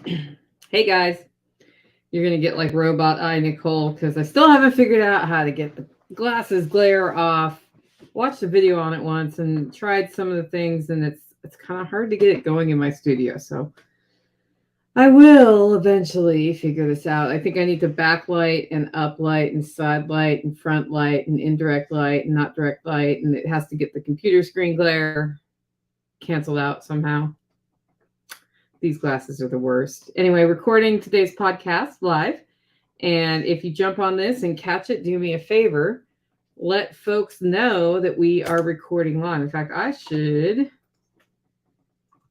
Hey guys, you're gonna get like robot eye Nicole because I still haven't figured out how to get the glasses glare off. Watched a video on it once and tried some of the things, and it's kind of hard to get it going in my studio. So I will eventually figure this out. I think I need to backlight and uplight and side light and front light and indirect light and not direct light, and it has to get the computer screen glare canceled out somehow. These glasses are the worst. Anyway, recording today's podcast live. And if you jump on this and catch it, do me a favor. Let folks know that we are recording live. In fact, I should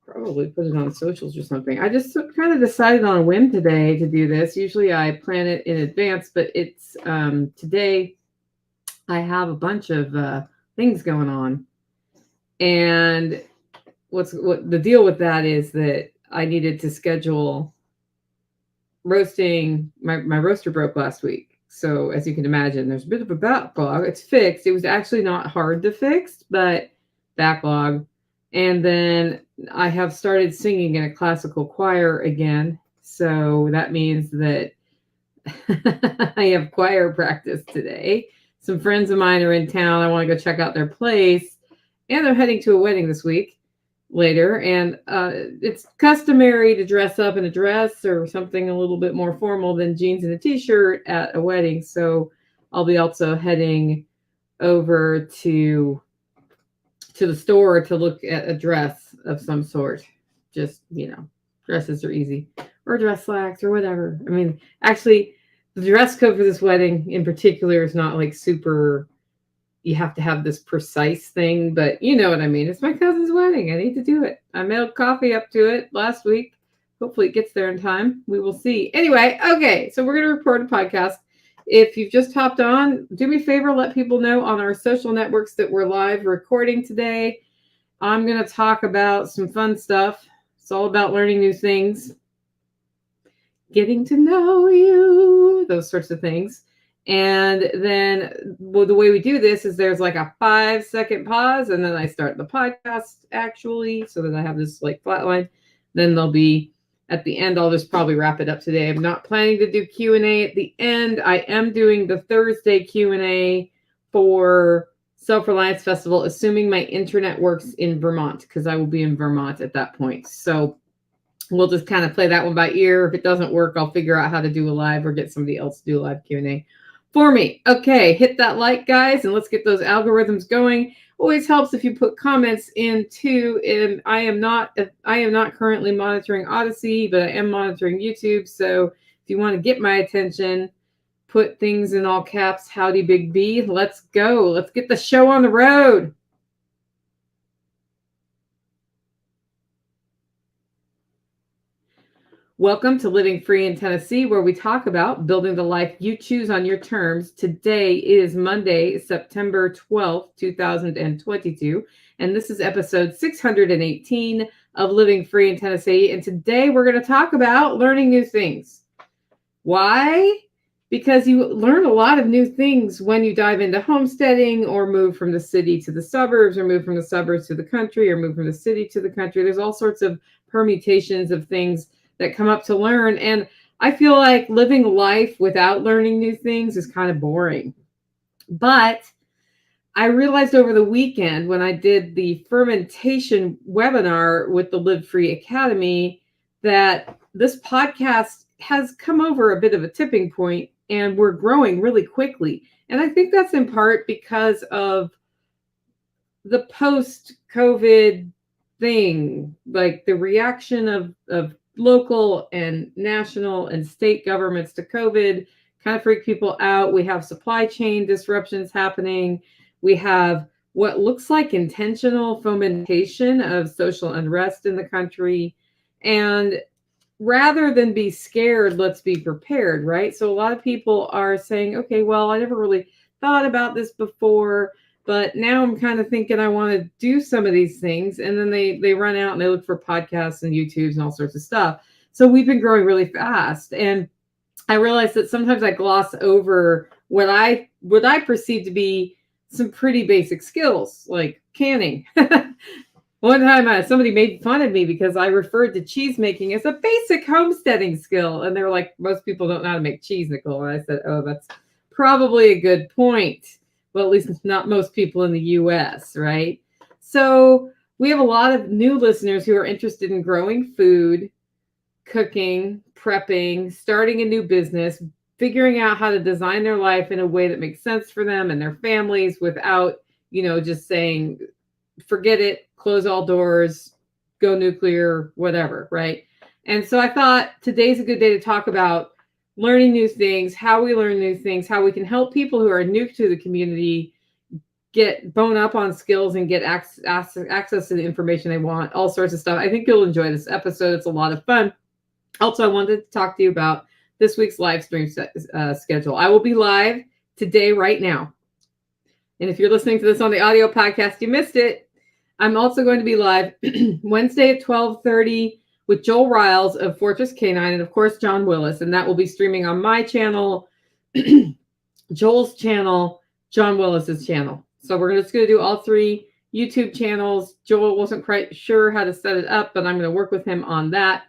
probably put it on socials or something. I just kind of decided on a whim today to do this. Usually I plan it in advance, but it's today I have a bunch of things going on. And what the deal with that is that I needed to schedule roasting. My roaster broke last week. So as you can imagine, there's a bit of a backlog. It's fixed. It was actually not hard to fix, but backlog. And then I have started singing in a classical choir again. So that means that I have choir practice today. Some friends of mine are in town. I want to go check out their place. And they're heading to a wedding this week later, and it's customary to dress up in a dress or something a little bit more formal than jeans and a t-shirt at a wedding. So I'll be also heading over to the store to look at a dress of some sort. Just, dresses are easy, or dress slacks or whatever. I mean, actually, the dress code for this wedding in particular is not like super, you have to have this precise thing, but you know what I mean. It's my cousin's wedding. I need to do it. I mailed coffee up to it last week. Hopefully it gets there in time. We will see. Anyway, okay, so we're going to record a podcast. If you've just hopped on, do me a favor, let people know on our social networks that we're live recording today. I'm going to talk about some fun stuff. It's all about learning new things, getting to know you, those sorts of things. And then the way we do this is there's like a 5-second pause, and then I start the podcast actually, so that I have this like flat line. Then there'll be at the end, I'll just probably wrap it up today. I'm not planning to do Q&A at the end. I am doing the Thursday Q&A for Self-Reliance Festival, assuming my internet works in Vermont, because I will be in Vermont at that point. So we'll just kind of play that one by ear. If it doesn't work, I'll figure out how to do a live or get somebody else to do a live Q&A for me. Okay, hit that like, guys, and let's get those algorithms going. Always helps if you put comments in too. And I am not currently monitoring Odyssey, but I am monitoring YouTube. So if you want to get my attention, put things in all caps. Howdy, Big B. Let's go. Let's get the show on the road. Welcome to Living Free in Tennessee, where we talk about building the life you choose on your terms. Today is Monday, September 12th, 2022, and this is episode 618 of Living Free in Tennessee. And today we're going to talk about learning new things. Why? Because you learn a lot of new things when you dive into homesteading or move from the city to the suburbs, or move from the suburbs to the country, or move from the city to the country. There's all sorts of permutations of things that come up to learn. And I feel like living life without learning new things is kind of boring. But I realized over the weekend when I did the fermentation webinar with the Live Free Academy that this podcast has come over a bit of a tipping point, and we're growing really quickly. And I think that's in part because of the post-COVID thing, like the reaction of local and national and state governments to COVID kind of freak people out. We have supply chain disruptions happening. We have what looks like intentional fomentation of social unrest in the country. And rather than be scared, let's be prepared, right? So a lot of people are saying, okay, well, I never really thought about this before, but now I'm kind of thinking I want to do some of these things. And then they run out and they look for podcasts and YouTubes and all sorts of stuff. So we've been growing really fast. And I realized that sometimes I gloss over what I perceive to be some pretty basic skills, like canning. One time somebody made fun of me because I referred to cheese making as a basic homesteading skill. And they were like, most people don't know how to make cheese, Nicole. And I said, oh, that's probably a good point. Well, at least not most people in the US, right? So we have a lot of new listeners who are interested in growing food, cooking, prepping, starting a new business, figuring out how to design their life in a way that makes sense for them and their families without, just saying, forget it, close all doors, go nuclear, whatever, right? And so I thought today's a good day to talk about learning new things, how we learn new things, how we can help people who are new to the community get bone up on skills and get access to the information they want, all sorts of stuff. I think you'll enjoy this episode. It's a lot of fun. Also, I wanted to talk to you about this week's live stream schedule. I will be live today, right now. And if you're listening to this on the audio podcast, you missed it. I'm also going to be live Wednesday at 12:30 with Joel Riles of Fortress Canine and, of course, John Willis. And that will be streaming on my channel, Joel's channel, John Willis's channel. So we're just going to do all three YouTube channels. Joel wasn't quite sure how to set it up, but I'm going to work with him on that.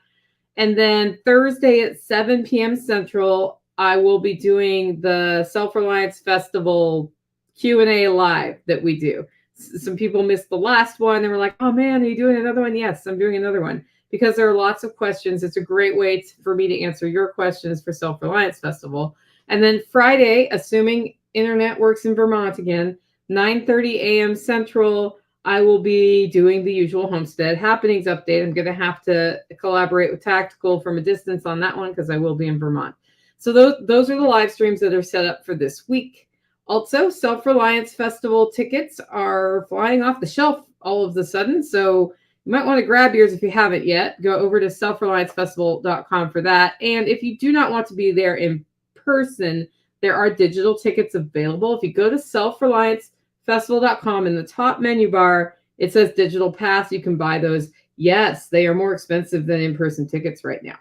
And then Thursday at 7 p.m. Central, I will be doing the Self-Reliance Festival Q&A live that we do. Some people missed the last one and were like, oh man, are you doing another one? Yes, I'm doing another one because there are lots of questions. It's a great way for me to answer your questions for Self-Reliance Festival. And then Friday, assuming internet works in Vermont again, 9:30 a.m. Central, I will be doing the usual homestead happenings update. I'm going to have to collaborate with Tactical from a distance on that one because I will be in Vermont. So those are the live streams that are set up for this week. Also, Self-Reliance Festival tickets are flying off the shelf all of a sudden. So you might want to grab yours if you haven't yet. Go over to selfreliancefestival.com for that. And if you do not want to be there in person, there are digital tickets available. If you go to selfreliancefestival.com in the top menu bar, it says digital pass. You can buy those. Yes, they are more expensive than in-person tickets right now.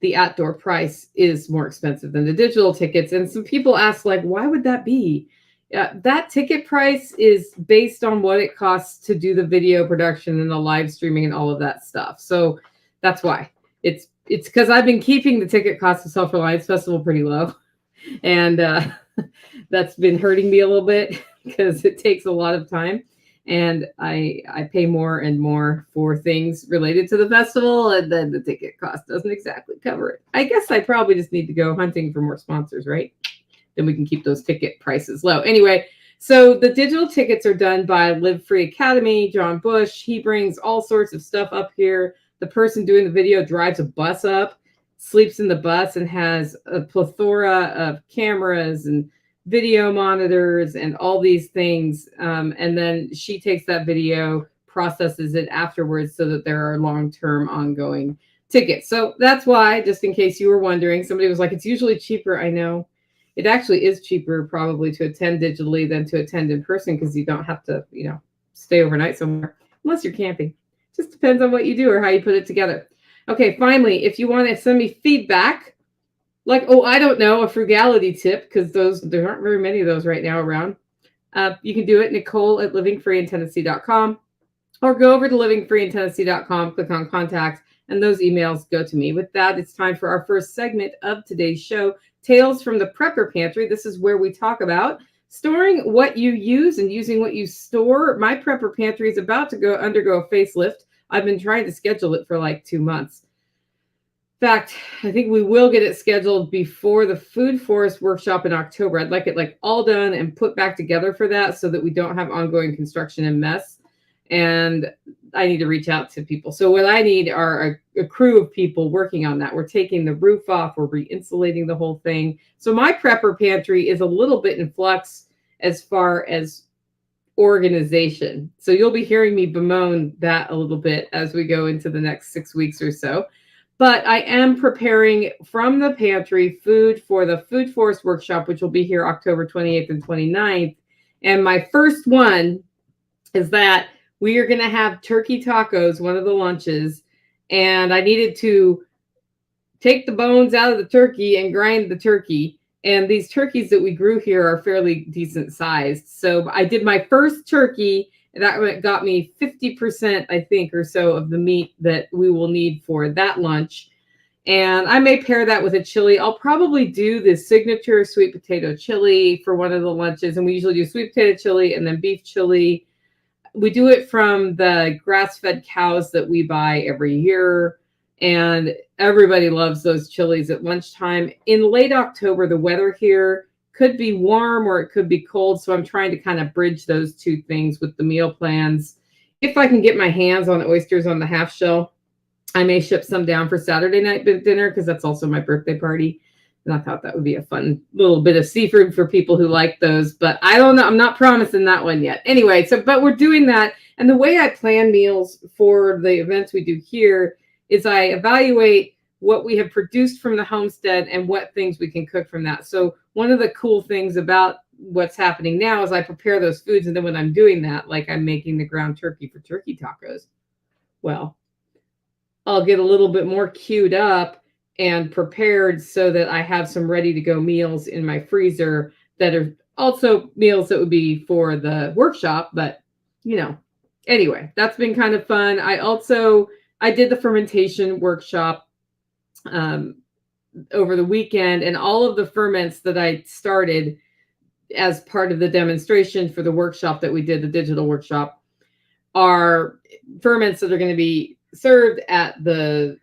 The outdoor price is more expensive than the digital tickets. And some people ask, like, why would that be? That ticket price is based on what it costs to do the video production and the live streaming and all of that stuff. So that's why. It's because I've been keeping the ticket cost of Self-Reliance Festival pretty low. And that's been hurting me a little bit because it takes a lot of time. And I pay more and more for things related to the festival, and then the ticket cost doesn't exactly cover it. I guess I probably just need to go hunting for more sponsors, right? Then we can keep those ticket prices low. Anyway, so the digital tickets are done by Live Free Academy, John Bush. He brings all sorts of stuff up here. The person doing the video drives a bus up, sleeps in the bus, and has a plethora of cameras and video monitors and all these things. And then she takes that video, processes it afterwards so that there are long-term ongoing tickets. So that's why, just in case you were wondering, somebody was like, it's usually cheaper. I know it actually is cheaper probably to attend digitally than to attend in person because you don't have to, stay overnight somewhere unless you're camping. Just depends on what you do or how you put it together. Okay, finally, if you want to send me feedback, like, I don't know, a frugality tip, because there aren't very many of those right now around. You can do it, Nicole at livingfreeintennessee.com, or go over to livingfreeintennessee.com, click on contact, and those emails go to me. With that, it's time for our first segment of today's show, Tales from the Prepper Pantry. This is where we talk about storing what you use and using what you store. My Prepper Pantry is about to undergo a facelift. I've been trying to schedule it for like 2 months. In fact, I think we will get it scheduled before the Food Forest Workshop in October. I'd like it all done and put back together for that so that we don't have ongoing construction and mess. And I need to reach out to people. So what I need are a crew of people working on that. We're taking the roof off. We're re-insulating the whole thing. So my Prepper Pantry is a little bit in flux as far as organization. So you'll be hearing me bemoan that a little bit as we go into the next 6 weeks or so. But I am preparing from the pantry food for the Food Forest Workshop, which will be here October 28th and 29th. And my first one is that we are going to have turkey tacos, one of the lunches. And I needed to take the bones out of the turkey and grind the turkey. And these turkeys that we grew here are fairly decent sized. So I did my first turkey That got me 50%, I think, or so of the meat that we will need for that lunch. And I may pair that with a chili. I'll probably do the signature sweet potato chili for one of the lunches. And we usually do sweet potato chili and then beef chili. We do it from the grass-fed cows that we buy every year. And everybody loves those chilies at lunchtime. In late October, the weather here could be warm or it could be cold. So I'm trying to kind of bridge those two things with the meal plans. If I can get my hands on oysters on the half shell, I may ship some down for Saturday night dinner because that's also my birthday party. And I thought that would be a fun little bit of seafood for people who like those. But I don't know. I'm not promising that one yet. Anyway, but we're doing that. And the way I plan meals for the events we do here is I evaluate what we have produced from the homestead and what things we can cook from that. So one of the cool things about what's happening now is I prepare those foods. And then when I'm doing that, like I'm making the ground turkey for turkey tacos, well, I'll get a little bit more queued up and prepared so that I have some ready to go meals in my freezer that are also meals that would be for the workshop. But, anyway, that's been kind of fun. I did the fermentation workshop over the weekend, and all of the ferments that I started as part of the demonstration for the workshop that we did, the digital workshop, are ferments that are going to be served at the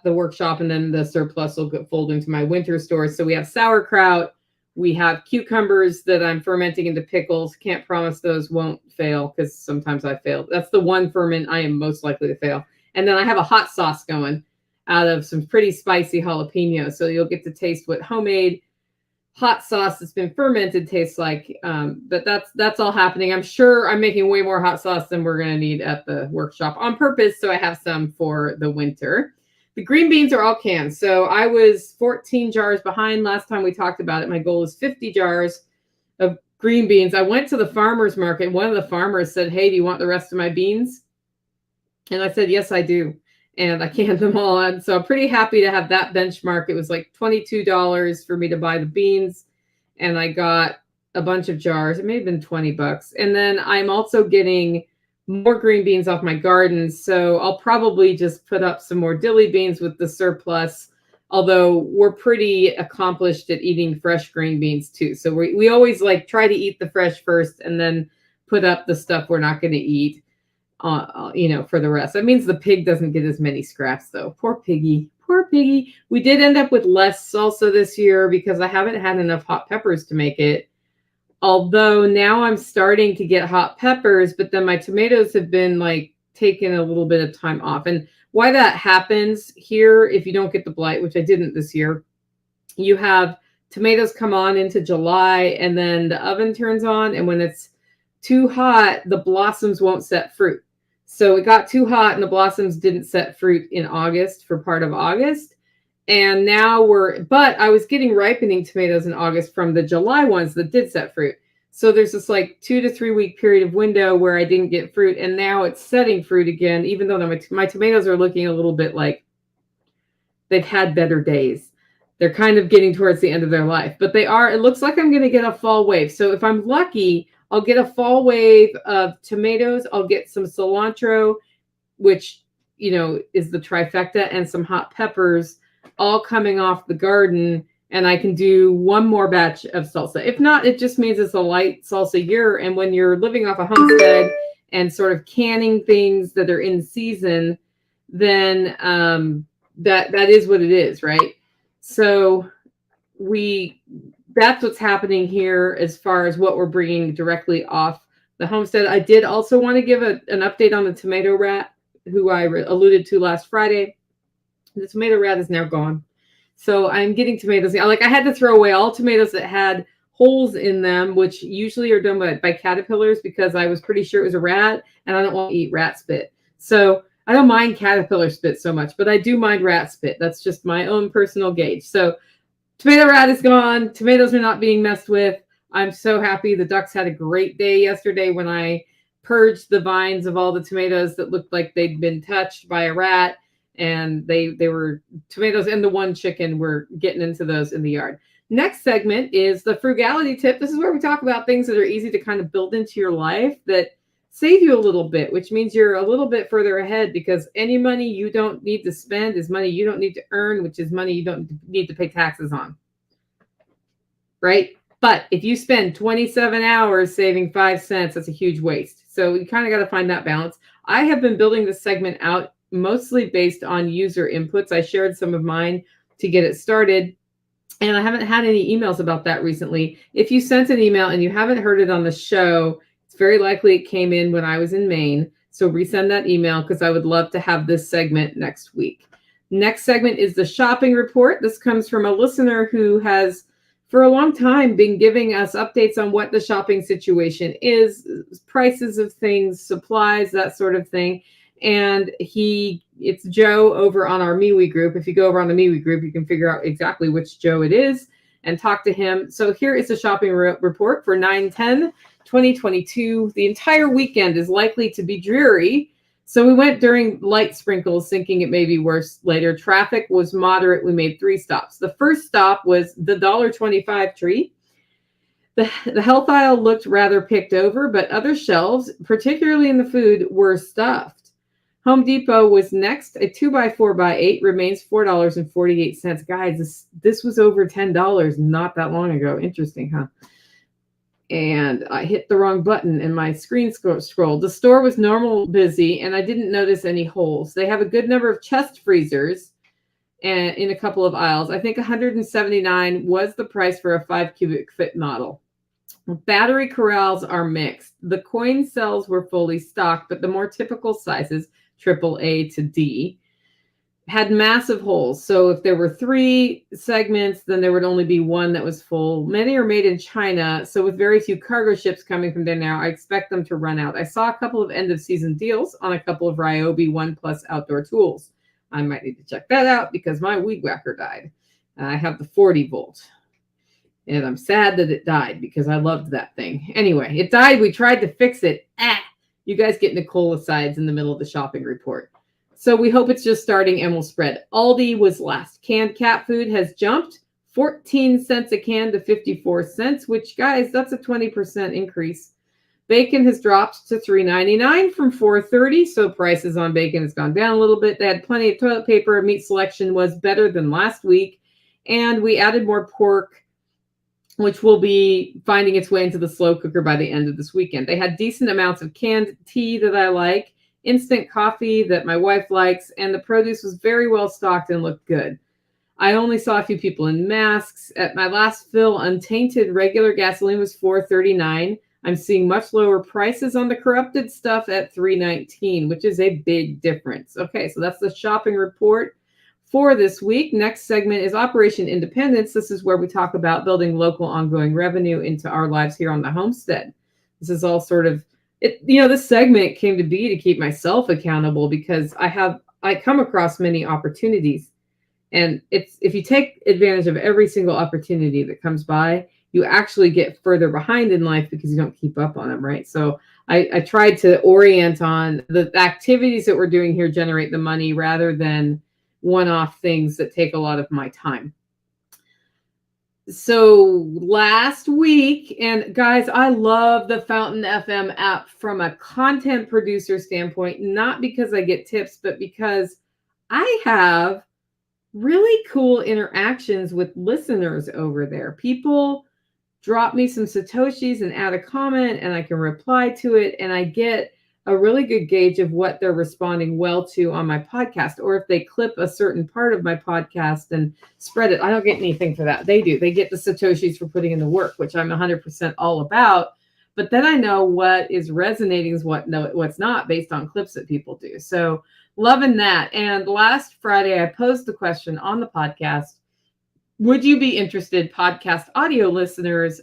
workshop, and then the surplus will fold into my winter stores. So we have sauerkraut, we have cucumbers that I'm fermenting into pickles. Can't promise those won't fail because sometimes I fail. That's the one ferment I am most likely to fail. And then I have a hot sauce going out of some pretty spicy jalapenos. So you'll get to taste what homemade hot sauce that's been fermented tastes like. But that's all happening. I'm sure I'm making way more hot sauce than we're going to need at the workshop on purpose. So I have some for the winter. The green beans are all canned. So I was 14 jars behind last time we talked about it. My goal is 50 jars of green beans. I went to the farmer's market. One of the farmers said, "Hey, do you want the rest of my beans?" And I said, "Yes, I do." And I canned them all. And so I'm pretty happy to have that benchmark. It was like $22 for me to buy the beans. And I got a bunch of jars. It may have been $20. And then I'm also getting more green beans off my garden. So I'll probably just put up some more dilly beans with the surplus. Although we're pretty accomplished at eating fresh green beans too. So we always try to eat the fresh first and then put up the stuff we're not going to eat. For the rest. That means the pig doesn't get as many scraps though. Poor piggy. We did end up with less salsa this year because I haven't had enough hot peppers to make it. Although now I'm starting to get hot peppers, but then my tomatoes have been taking a little bit of time off. And why that happens here, if you don't get the blight, which I didn't this year, you have tomatoes come on into July and then the oven turns on. And when it's too hot, the blossoms won't set fruit. So it got too hot and the blossoms didn't set fruit in August for part of August. And now but I was getting ripening tomatoes in August from the July ones that did set fruit. So there's this 2 to 3 week period of window where I didn't get fruit. And now it's setting fruit again, even though my tomatoes are looking a little bit like they've had better days. They're kind of getting towards the end of their life, but it looks like I'm going to get a fall wave. So if I'm lucky, I'll get a fall wave of tomatoes. I'll get some cilantro, which, is the trifecta, and some hot peppers all coming off the garden. And I can do one more batch of salsa. If not, it just means it's a light salsa year. And when you're living off a homestead and sort of canning things that are in season, then that is what it is, right? So that's what's happening here as far as what we're bringing directly off the homestead. I did also want to give an update on the tomato rat, who I alluded to last Friday. The tomato rat is now gone. So I'm getting tomatoes. I had to throw away all tomatoes that had holes in them, which usually are done by caterpillars, because I was pretty sure it was a rat, and I don't want to eat rat spit. So I don't mind caterpillar spit so much, but I do mind rat spit. That's just my own personal gauge. So tomato rat is gone. Tomatoes are not being messed with. I'm so happy. The ducks had a great day yesterday when I purged the vines of all the tomatoes that looked like they'd been touched by a rat. And they were tomatoes, and the one chicken were getting into those in the yard. Next segment is the Frugality Tip. This is where we talk about things that are easy to kind of build into your life that save you a little bit, which means you're a little bit further ahead, because any money you don't need to spend is money you don't need to earn, which is money you don't need to pay taxes on. Right? But if you spend 27 hours saving 5 cents, that's a huge waste. So you kind of got to find that balance. I have been building this segment out mostly based on user inputs. I shared some of mine to get it started, and I haven't had any emails about that recently. If you sent an email and you haven't heard it on the show, it's very likely it came in when I was in Maine. So resend that email, because I would love to have this segment next week. Next segment is the shopping report. This comes from a listener who has, for a long time, been giving us updates on what the shopping situation is, prices of things, supplies, that sort of thing. And it's Joe over on our MeWe group. If you go over on the MeWe group, you can figure out exactly which Joe it is and talk to him. So here is the shopping report for 9/10/2022. The entire weekend is likely to be dreary. So we went during light sprinkles, thinking it may be worse later. Traffic was moderate. We made 3 stops. The first stop was the $1.25 tree. The health aisle looked rather picked over, but other shelves, particularly in the food, were stuffed. Home Depot was next. A 2x4x8 remains $4.48. Guys, this was over $10 not that long ago. Interesting, huh? And I hit the wrong button and my screen scrolled. The store was normal busy, and I didn't notice any holes. They have a good number of chest freezers and in a couple of aisles. I think $179 was the price for a 5 cubic foot model. Battery corrals are mixed. The coin cells were fully stocked, but the more typical sizes, AAA to D, had massive holes. So if there were 3 segments, then there would only be 1 that was full. Many are made in China, so with very few cargo ships coming from there now, I expect them to run out. I saw a couple of end-of-season deals on a couple of Ryobi 1+ outdoor tools. I might need to check that out because my weed whacker died. I have the 40 volt. And I'm sad that it died because I loved that thing. Anyway, it died. We tried to fix it. You guys get Nicole asides in the middle of the shopping report. So we hope it's just starting and will spread. Aldi was last. Canned cat food has jumped 14 cents a can to 54 cents, which, guys, that's a 20% increase. Bacon has dropped to $3.99 from $4.30, so prices on bacon has gone down a little bit. They had plenty of toilet paper. Meat selection was better than last week. And we added more pork, which will be finding its way into the slow cooker by the end of this weekend. They had decent amounts of canned tea that I like, instant coffee that my wife likes, and the produce was very well stocked and looked good. I only saw a few people in masks. At my last fill, untainted regular gasoline was $4.39. I'm seeing much lower prices on the corrupted stuff at $3.19, which is a big difference. Okay, so that's the shopping report for this week. Next segment is Operation Independence. This is where we talk about building local ongoing revenue into our lives here on the homestead. This is all sort of this segment came to be to keep myself accountable, because I come across many opportunities, and if you take advantage of every single opportunity that comes by, you actually get further behind in life because you don't keep up on them, right? So I tried to orient on the activities that we're doing here generate the money rather than one-off things that take a lot of my time. So last week, and guys, I love the Fountain FM app from a content producer standpoint, not because I get tips, but because I have really cool interactions with listeners over there. People drop me some Satoshis and add a comment, and I can reply to it, and I get a really good gauge of what they're responding well to on my podcast, or if they clip a certain part of my podcast and spread it. I don't get anything for that. They do. They get the Satoshis for putting in the work, which I'm 100% all about. But then I know what is resonating, what's not, based on clips that people do. So loving that. And last Friday, I posed the question on the podcast: would you be interested, podcast audio listeners,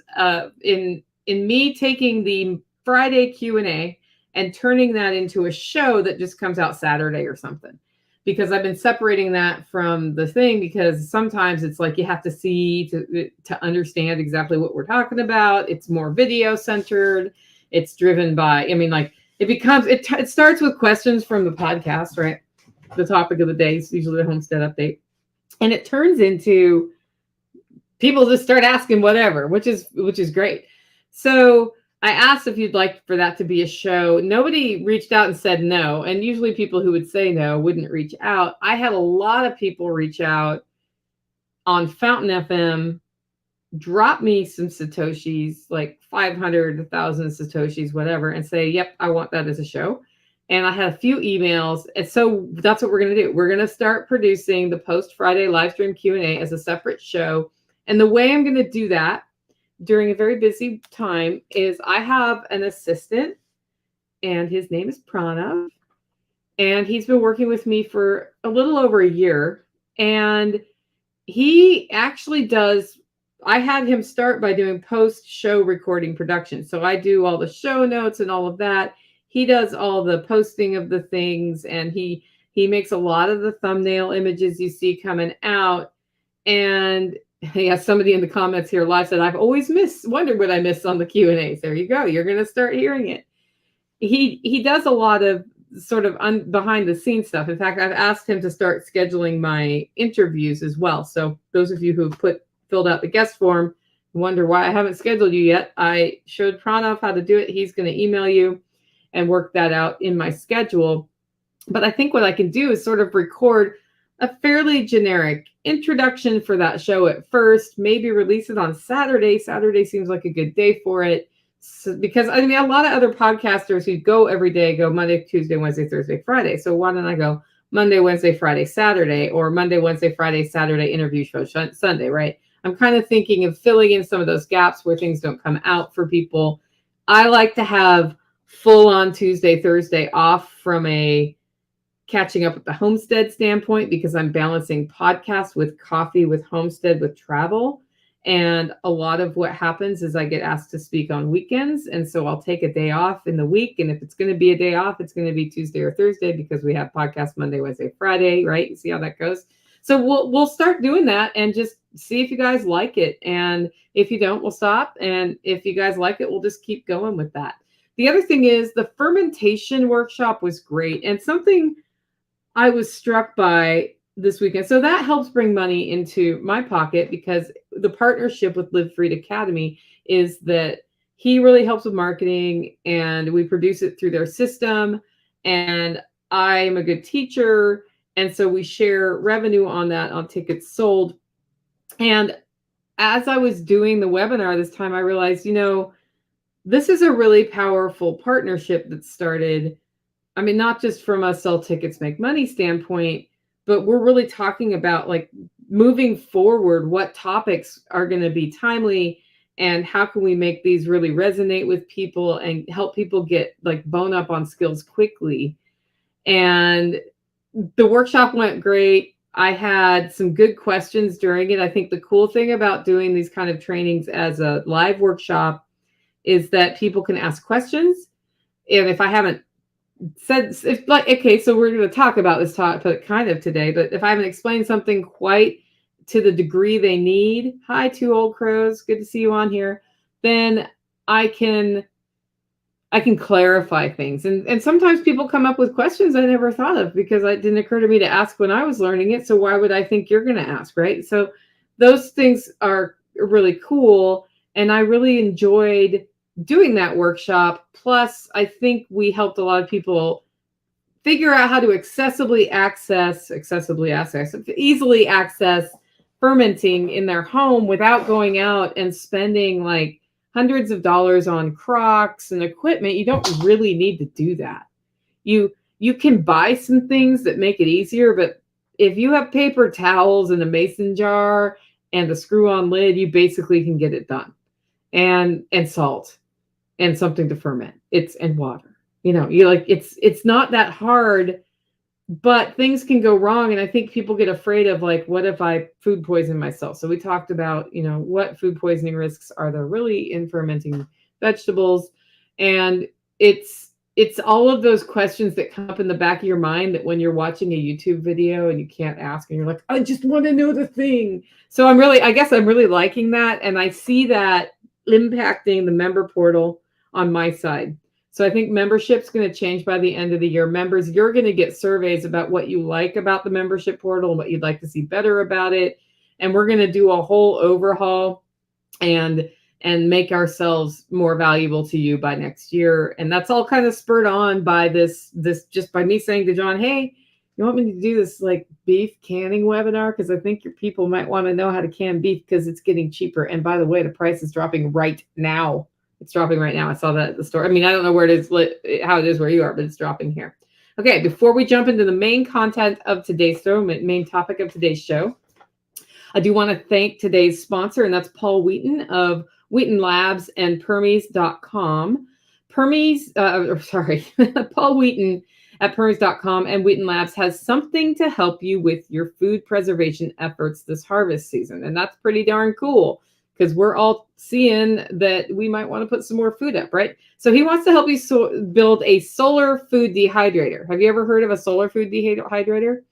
in me taking the Friday Q&A and turning that into a show that just comes out Saturday or something? Because I've been separating that from the thing, because sometimes it's like you have to see to understand exactly what we're talking about. It's more video centered. It's driven by, it starts with questions from the podcast, right? The topic of the day is usually the homestead update. And it turns into people just start asking whatever, which is great. So I asked if you'd like for that to be a show. Nobody reached out and said no. And usually people who would say no wouldn't reach out. I had a lot of people reach out on Fountain FM, drop me some Satoshis, like 500, 1,000 Satoshis, whatever, and say, yep, I want that as a show. And I had a few emails. And so that's what we're going to do. We're going to start producing the post Friday live stream Q&A as a separate show. And the way I'm going to do that during a very busy time is I have an assistant, and his name is Pranav, and he's been working with me for a little over a year. And he actually does, I had him start by doing post-show recording production. So I do all the show notes and all of that. He does all the posting of the things, and he makes a lot of the thumbnail images you see coming out. And yeah, somebody in the comments here live said, I've always wondered what I missed on the Q&As. There you go. You're going to start hearing it. He does a lot of sort of behind the scenes stuff. In fact, I've asked him to start scheduling my interviews as well. So those of you who filled out the guest form wonder why I haven't scheduled you yet. I showed Pranav how to do it. He's going to email you and work that out in my schedule. But I think what I can do is sort of record a fairly generic introduction for that show at first, maybe release it on Saturday. Saturday seems like a good day for it. So, because I mean, a lot of other podcasters who go every day go Monday, Tuesday, Wednesday, Thursday, Friday. So why don't I go Monday, Wednesday, Friday, Saturday, or Monday, Wednesday, Friday, Saturday interview show Sunday, right? I'm kind of thinking of filling in some of those gaps where things don't come out for people. I like to have full on Tuesday, Thursday off from a catching up with the homestead standpoint, because I'm balancing podcast with coffee, with homestead, with travel. And a lot of what happens is I get asked to speak on weekends. And so I'll take a day off in the week. And if it's going to be a day off, it's going to be Tuesday or Thursday, because we have podcast Monday, Wednesday, Friday, right? You see how that goes? So we'll start doing that and just see if you guys like it. And if you don't, we'll stop. And if you guys like it, we'll just keep going with that. The other thing is the fermentation workshop was great, and something I was struck by this weekend. So that helps bring money into my pocket, because the partnership with Live Freed Academy is that he really helps with marketing, and we produce it through their system. And I'm a good teacher. And so we share revenue on that, on tickets sold. And as I was doing the webinar this time, I realized, this is a really powerful partnership that started. I mean, not just from a sell tickets, make money standpoint, but we're really talking about like moving forward, what topics are going to be timely, and how can we make these really resonate with people and help people get like bone up on skills quickly. And the workshop went great. I had some good questions during it. I think the cool thing about doing these kind of trainings as a live workshop is that people can ask questions. And if I haven't said, okay, so we're going to talk about this topic kind of today, but if I haven't explained something quite to the degree they need, hi, Two Old Crows, good to see you on here, then I can clarify things. And sometimes people come up with questions I never thought of, because it didn't occur to me to ask when I was learning it. So why would I think you're going to ask, right? So those things are really cool. And I really enjoyed doing that workshop. Plus, I think we helped a lot of people figure out how to easily access fermenting in their home without going out and spending like hundreds of dollars on crocks and equipment. You don't really need to do that. You can buy some things that make it easier, but if you have paper towels and a mason jar and a screw-on lid, you basically can get it done. And salt and something to ferment. And water. It's not that hard, but things can go wrong. And I think people get afraid of like, what if I food poison myself? So we talked about, what food poisoning risks are there really in fermenting vegetables. And it's all of those questions that come up in the back of your mind that when you're watching a YouTube video and you can't ask, and you're like, I just want to know the thing. So I guess I'm really liking that. And I see that impacting the member portal on my side. So I think membership's going to change by the end of the year. Members, you're going to get surveys about what you like about the membership portal and what you'd like to see better about it. And we're going to do a whole overhaul and and make ourselves more valuable to you by next year. And that's all kind of spurred on by this just by me saying to John, hey, you want me to do this like beef canning webinar? Because I think your people might want to know how to can beef because it's getting cheaper. And by the way, the price is dropping right now. It's dropping right now. I saw that at the store. I mean, I don't know where it is, how it is where you are, but it's dropping here. Okay, before we jump into the main content of today's show, main topic of today's show, I do want to thank today's sponsor, and that's Paul Wheaton of Wheaton Labs and Permies.com. Paul Wheaton at Permies.com and Wheaton Labs has something to help you with your food preservation efforts this harvest season. And that's pretty darn cool because we're all seeing that we might want to put some more food up, right? So he wants to help you build a solar food dehydrator. Have you ever heard of a solar food dehydrator?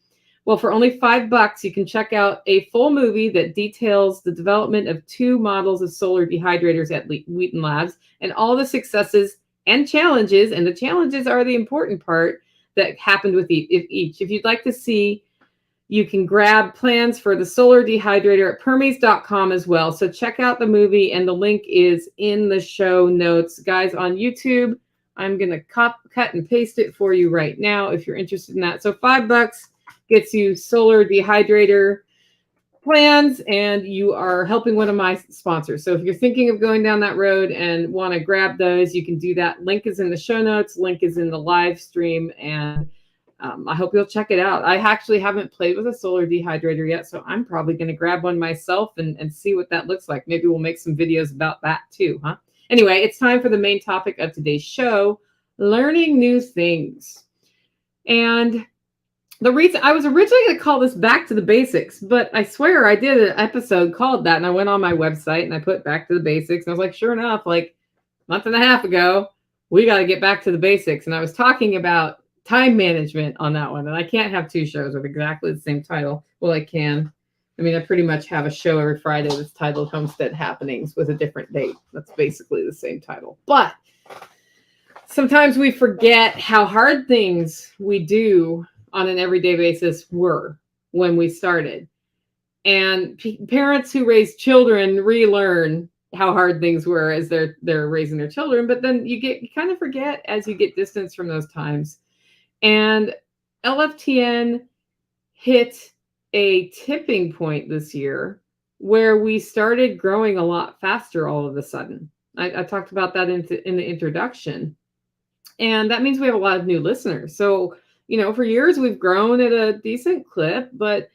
Well, for only $5, you can check out a full movie that details the development of 2 models of solar dehydrators at Wheaton Labs and all the successes and challenges, and the challenges are the important part, that happened with each. If you'd like to see, you can grab plans for the solar dehydrator at Permies.com as well. So check out the movie, and the link is in the show notes. Guys, on YouTube, I'm going to cut and paste it for you right now if you're interested in that. So $5 gets you solar dehydrator plans, and you are helping one of my sponsors. So if you're thinking of going down that road and want to grab those, you can do that. Link is in the show notes. Link is in the live stream, and I hope you'll check it out. I actually haven't played with a solar dehydrator yet, so I'm probably going to grab one myself and see what that looks like. Maybe we'll make some videos about that too, huh? Anyway, it's time for the main topic of today's show, learning new things. And the reason I was originally going to call this Back to the Basics, but I swear I did an episode called that, and I went on my website and I put Back to the Basics, and I was like, sure enough, like a month and a half ago, we got to get back to the basics. And I was talking about time management on that one, and I can't have 2 shows with exactly the same title. Well, I can. I mean, I pretty much have a show every Friday that's titled Homestead Happenings with a different date. That's basically the same title. But sometimes we forget how hard things we do on an everyday basis were when we started. And parents who raise children relearn how hard things were as they're raising their children. But then you kind of forget as you get distance from those times. And LFTN hit a tipping point this year where we started growing a lot faster all of a sudden. I talked about that in the introduction. And that means we have a lot of new listeners. So, for years we've grown at a decent clip, but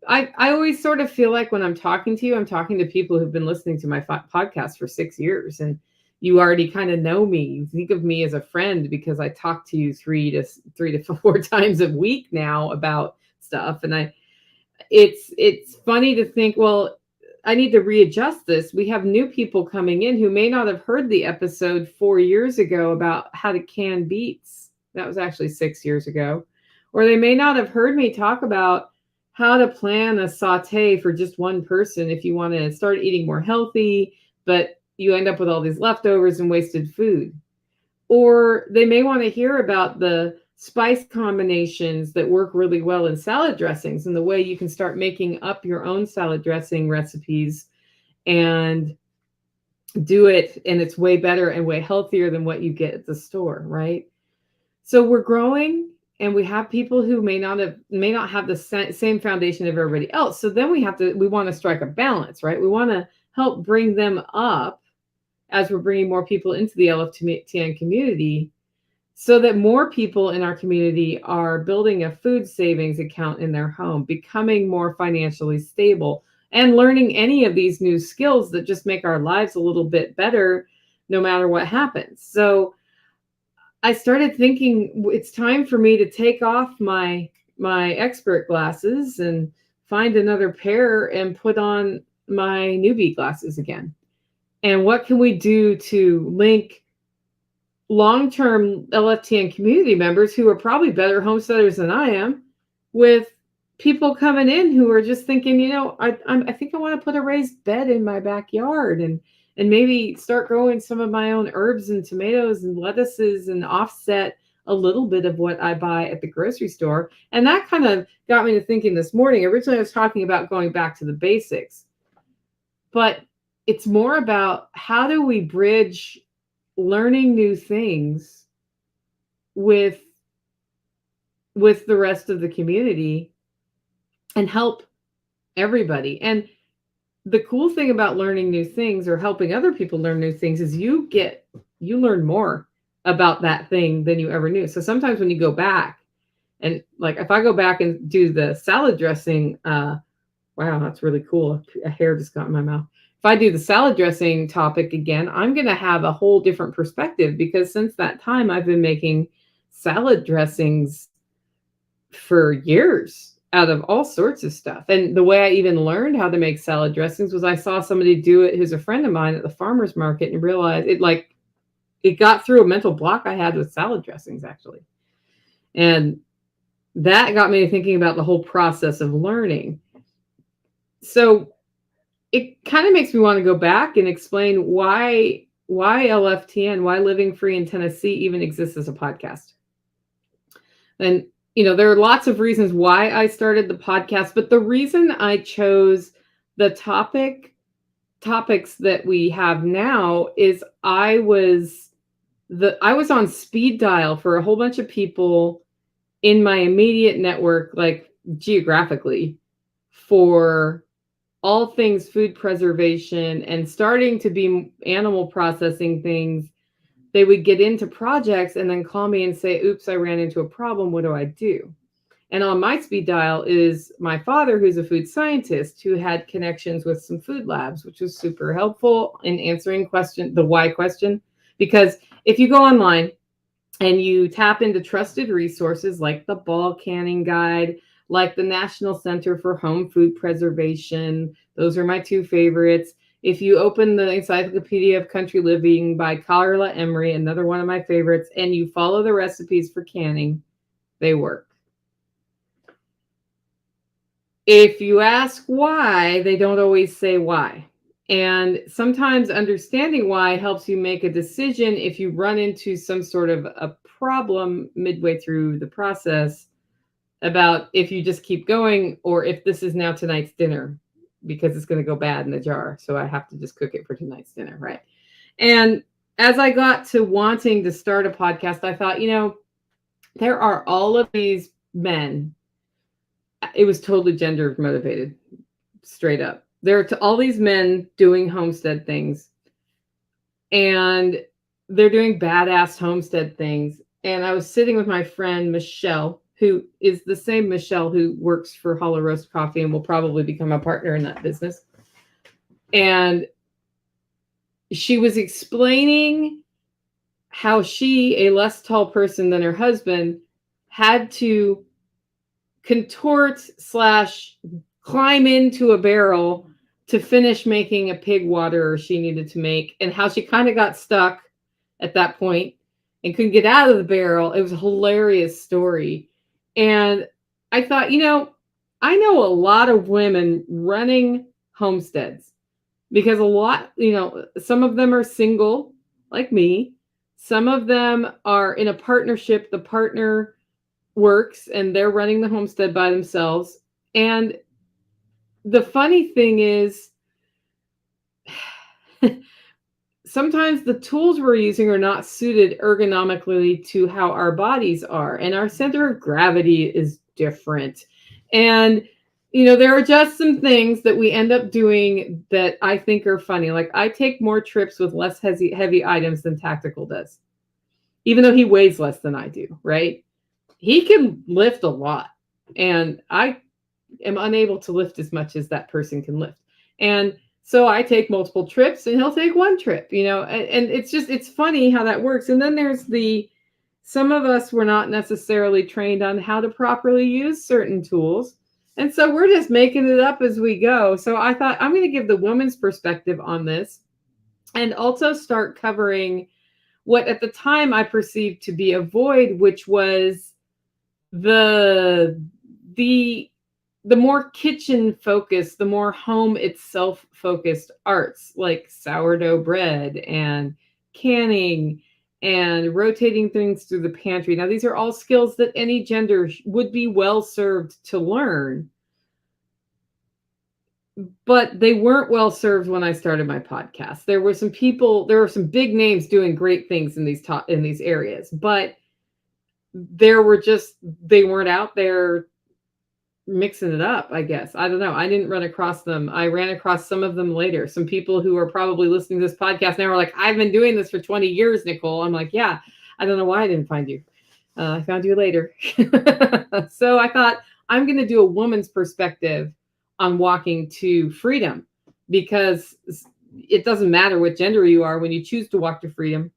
I always sort of feel like when I'm talking to you, I'm talking to people who've been listening to my podcast for 6 years, and you already kind of know me. You think of me as a friend because I talk to you 3 to 4 times a week now about stuff. And it's funny to think, well, I need to readjust this. We have new people coming in who may not have heard the episode 4 years ago about how to can beets. That was actually 6 years ago. Or they may not have heard me talk about how to plan a saute for just one person if you want to start eating more healthy, but you end up with all these leftovers and wasted food. Or they may want to hear about the spice combinations that work really well in salad dressings and the way you can start making up your own salad dressing recipes and do it, and it's way better and way healthier than what you get at the store, right? So we're growing, and we have people who may not have the same foundation of everybody else. So then we want to strike a balance, right? We want to help bring them up as we're bringing more people into the LFTN community, so that more people in our community are building a food savings account in their home, becoming more financially stable, and learning any of these new skills that just make our lives a little bit better no matter what happens. So I started thinking it's time for me to take off my expert glasses and find another pair and put on my newbie glasses again. And what can we do to link long-term LFTN community members who are probably better homesteaders than I am with people coming in who are just thinking, I think I want to put a raised bed in my backyard and maybe start growing some of my own herbs and tomatoes and lettuces and offset a little bit of what I buy at the grocery store. And that kind of got me to thinking this morning. Originally, I was talking about going back to the basics, but it's more about how do we bridge learning new things with the rest of the community and help everybody. And the cool thing about learning new things or helping other people learn new things is you learn more about that thing than you ever knew. So sometimes when you go back and like if I go back and do the salad dressing, wow, that's really cool. A hair just got in my mouth. If I do the salad dressing topic again, I'm going to have a whole different perspective because since that time I've been making salad dressings for years out of all sorts of stuff. And the way I even learned how to make salad dressings was I saw somebody do it who's a friend of mine at the farmer's market and realized it got through a mental block I had with salad dressings actually. And that got me thinking about the whole process of learning. So it kind of makes me want to go back and explain why LFTN, why Living Free in Tennessee even exists as a podcast. And there are lots of reasons why I started the podcast, but the reason I chose the topics that we have now is I was on speed dial for a whole bunch of people in my immediate network, like geographically, for all things food preservation and starting to be animal processing things. They would get into projects and then call me and say, oops, I ran into a problem. What do I do? And on my speed dial is my father, who's a food scientist, who had connections with some food labs, which was super helpful in answering the why question. Because if you go online and you tap into trusted resources like the Ball Canning Guide, like the National Center for Home Food Preservation, those are my two favorites. If you open the Encyclopedia of Country Living by Carla Emery, another one of my favorites, and you follow the recipes for canning, they work. If you ask why, they don't always say why. And sometimes understanding why helps you make a decision if you run into some sort of a problem midway through the process about if you just keep going or if this is now tonight's dinner because it's going to go bad in the jar. So I have to just cook it for tonight's dinner, right? And as I got to wanting to start a podcast, I thought, there are all of these men. It was totally gender motivated, straight up. There are all these men doing homestead things, and they're doing badass homestead things. And I was sitting with my friend, Michelle, who is the same Michelle who works for Hollow Roast Coffee and will probably become a partner in that business. And she was explaining how she, a less tall person than her husband, had to contort / climb into a barrel to finish making a pig water she needed to make, and how she kind of got stuck at that point and couldn't get out of the barrel. It was a hilarious story. And I thought, I know a lot of women running homesteads because some of them are single like me. Some of them are in a partnership. The partner works and they're running the homestead by themselves. And the funny thing is, sometimes the tools we're using are not suited ergonomically to how our bodies are, and our center of gravity is different. And there are just some things that we end up doing that I think are funny. Like I take more trips with less heavy items than Tactical does, even though he weighs less than I do, right? He can lift a lot, and I am unable to lift as much as that person can lift. And so I take multiple trips and he'll take one trip, and it's funny how that works. And then there's some of us were not necessarily trained on how to properly use certain tools. And so we're just making it up as we go. So I thought I'm going to give the woman's perspective on this and also start covering what at the time I perceived to be a void, which was the more kitchen focused, the more home itself focused arts like sourdough bread and canning and rotating things through the pantry. Now, these are all skills that any gender would be well served to learn. but they weren't well served when I started my podcast. There were some people, there were some big names doing great things in these areas, but they weren't out there mixing it up, I guess. I don't know. I didn't run across them. I ran across some of them later. Some people who are probably listening to this podcast now are like, I've been doing this for 20 years, Nicole. I'm like, yeah, I don't know why I didn't find you. I found you later. So I thought I'm going to do a woman's perspective on walking to freedom, because it doesn't matter what gender you are when you choose to walk to freedom,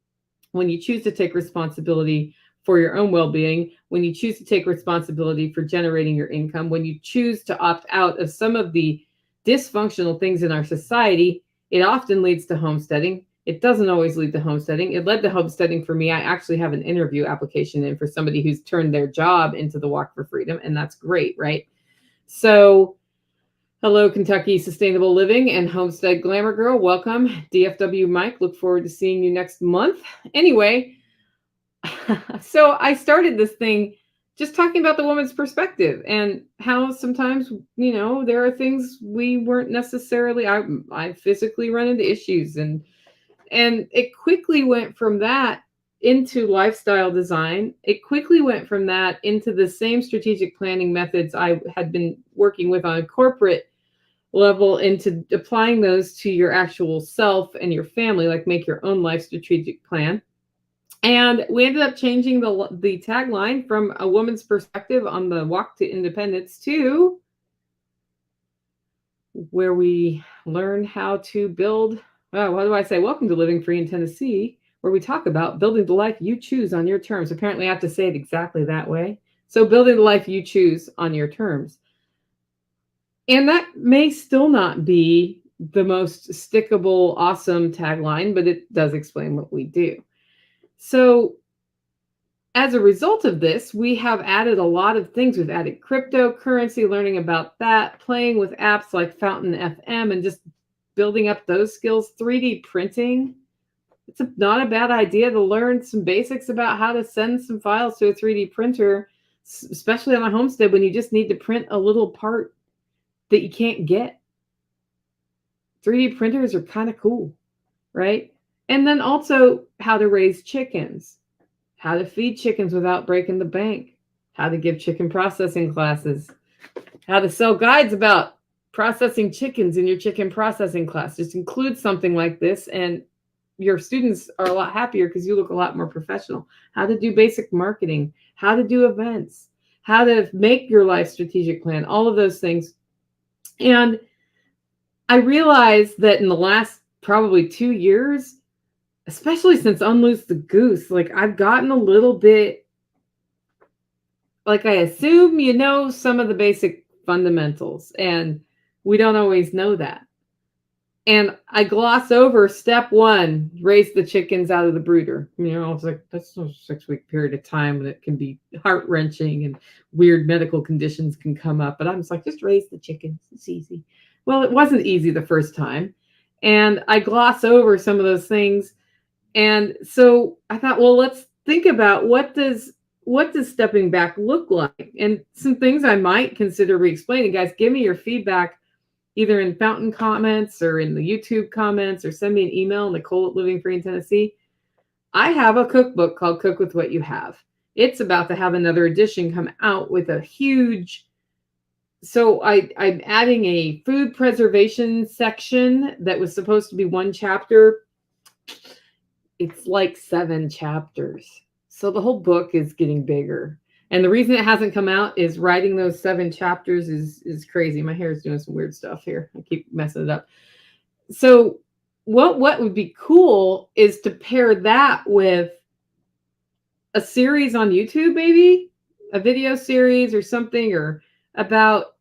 when you choose to take responsibility for your own well-being, when you choose to take responsibility for generating your income, when you choose to opt out of some of the dysfunctional things in our society, it often leads to homesteading. It doesn't always lead to homesteading. It led to homesteading for me. I actually have an interview application in for somebody who's turned their job into the Walk for Freedom, and that's great, right? So, hello, Kentucky Sustainable Living and Homestead Glamour Girl. Welcome, DFW Mike. Look forward to seeing you next month. Anyway, so I started this thing just talking about the woman's perspective and how sometimes, there are things we weren't necessarily, I physically run into issues, and it quickly went from that into lifestyle design. It quickly went from that into the same strategic planning methods I had been working with on a corporate level, into applying those to your actual self and your family, like make your own life strategic plan. And we ended up changing the tagline from a woman's perspective on the walk to independence to where we learn how to build. What do I say? Welcome to Living Free in Tennessee, where we talk about building the life you choose on your terms. Apparently, I have to say it exactly that way. So building the life you choose on your terms. And that may still not be the most stickable, awesome tagline, but it does explain what we do. So as a result of this, we have added a lot of things. We've added cryptocurrency, learning about that, playing with apps like Fountain FM, and just building up those skills. 3D printing. It's not a bad idea to learn some basics about how to send some files to a 3D printer, especially on a homestead when you just need to print a little part that you can't get. 3D printers are kind of cool, right? And then also how to raise chickens, how to feed chickens without breaking the bank, how to give chicken processing classes, how to sell guides about processing chickens in your chicken processing class. Just include something like this, and your students are a lot happier because you look a lot more professional. How to do basic marketing, how to do events, how to make your life strategic plan, all of those things. And I realized that in the last probably 2 years, especially since Unloose the Goose, like I've gotten a little bit, like I assume some of the basic fundamentals, and we don't always know that. And I gloss over step 1, raise the chickens out of the brooder. It's like, that's a 6-week period of time, and it can be heart-wrenching and weird medical conditions can come up. But I'm just like, just raise the chickens. It's easy. Well, it wasn't easy the first time. And I gloss over some of those things. And so I thought, well, let's think about what does stepping back look like? And some things I might consider re-explaining. Guys, give me your feedback either in Fountain comments or in the YouTube comments, or send me an email, Nicole at Living Free in Tennessee. I have a cookbook called Cook With What You Have. It's about to have another edition come out with a huge, so I'm adding a food preservation section that was supposed to be 1 chapter. It's like 7 chapters. So the whole book is getting bigger. And the reason it hasn't come out is writing those 7 chapters is crazy. My hair is doing some weird stuff here. I keep messing it up. So what would be cool is to pair that with a series on YouTube, maybe a video series or something, or about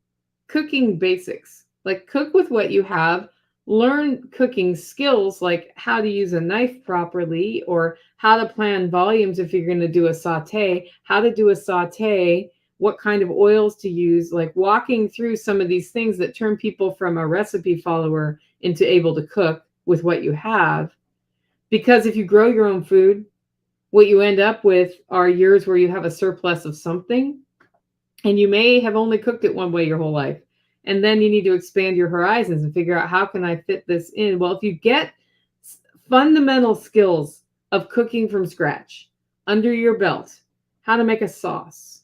cooking basics. Like, cook with what you have. Learn cooking skills like how to use a knife properly, or how to plan volumes if you're going to do a saute, how to do a saute, what kind of oils to use, like walking through some of these things that turn people from a recipe follower into able to cook with what you have. Because if you grow your own food, what you end up with are years where you have a surplus of something, and you may have only cooked it one way your whole life. And then you need to expand your horizons and figure out, how can I fit this in? Well, if you get fundamental skills of cooking from scratch under your belt, how to make a sauce,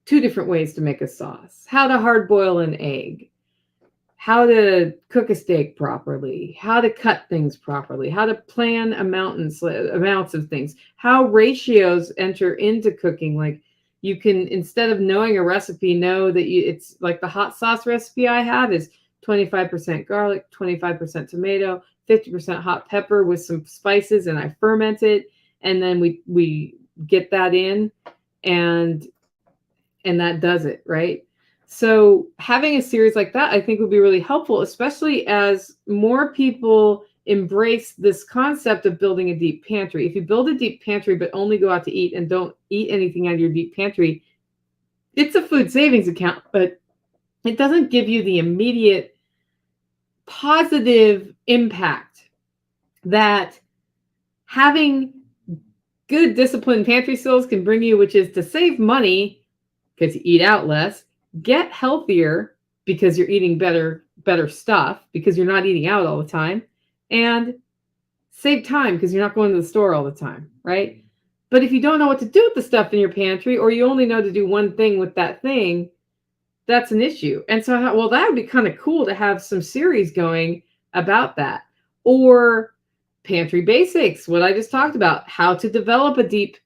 2 different ways to make a sauce, how to hard boil an egg, how to cook a steak properly, how to cut things properly, how to plan amounts of things, how ratios enter into cooking. Like, you can, instead of knowing a recipe, know that it's like the hot sauce recipe I have is 25% garlic, 25% tomato, 50% hot pepper with some spices, and I ferment it, and then we get that in, and that does it, right? So having a series like that, I think, would be really helpful, especially as more people embrace this concept of building a deep pantry. If you build a deep pantry but only go out to eat and don't eat anything out of your deep pantry, it's a food savings account, but it doesn't give you the immediate positive impact that having good disciplined pantry skills can bring you, which is to save money because you eat out less, get healthier because you're eating better stuff because you're not eating out all the time, and save time because you're not going to the store all the time, right? But if you don't know what to do with the stuff in your pantry, or you only know to do one thing with that thing, that's an issue. And so, well, that would be kind of cool to have some series going about that. Or Pantry Basics, what I just talked about, how to develop a deep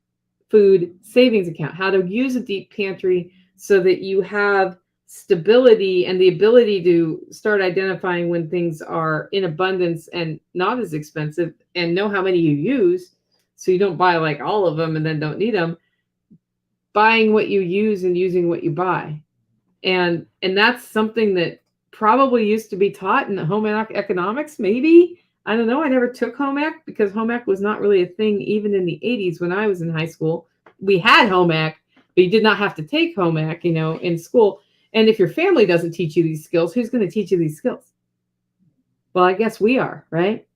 food savings account, how to use a deep pantry so that you have stability and the ability to start identifying when things are in abundance and not as expensive, and know how many you use so you don't buy like all of them and then don't need them. Buying what you use and using what you buy. And that's something that probably used to be taught in the home ec economics, maybe. I don't know. I never took home ec because home ec was not really a thing even in the 80s when I was in high school. We had home ec, but you did not have to take home ec, in school. And if your family doesn't teach you these skills, who's going to teach you these skills? Well, I guess we are, right?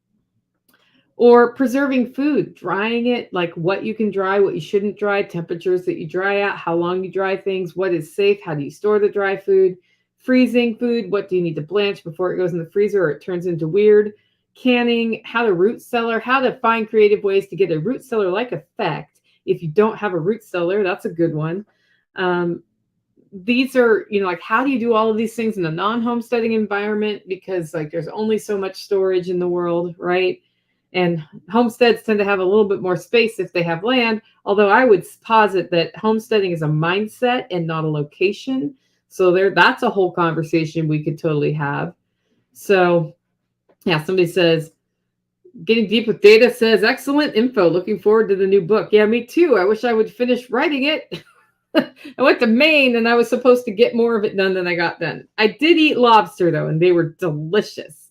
Or preserving food, drying it, like what you can dry, what you shouldn't dry, temperatures that you dry at, how long you dry things, what is safe, how do you store the dry food, freezing food, what do you need to blanch before it goes in the freezer or it turns into weird, canning, how to root cellar, how to find creative ways to get a root cellar-like effect. If you don't have a root cellar, that's a good one. These are, like, how do you do all of these things in a non-homesteading environment? Because like there's only so much storage in the world, right? And homesteads tend to have a little bit more space if they have land, although I would posit that homesteading is a mindset and not a location. So that's a whole conversation we could totally have. So yeah, somebody says, getting deep with data says, excellent info. Looking forward to the new book. Yeah, me too. I wish I would finish writing it. I went to Maine and I was supposed to get more of it done than I got done. I did eat lobster though, and they were delicious.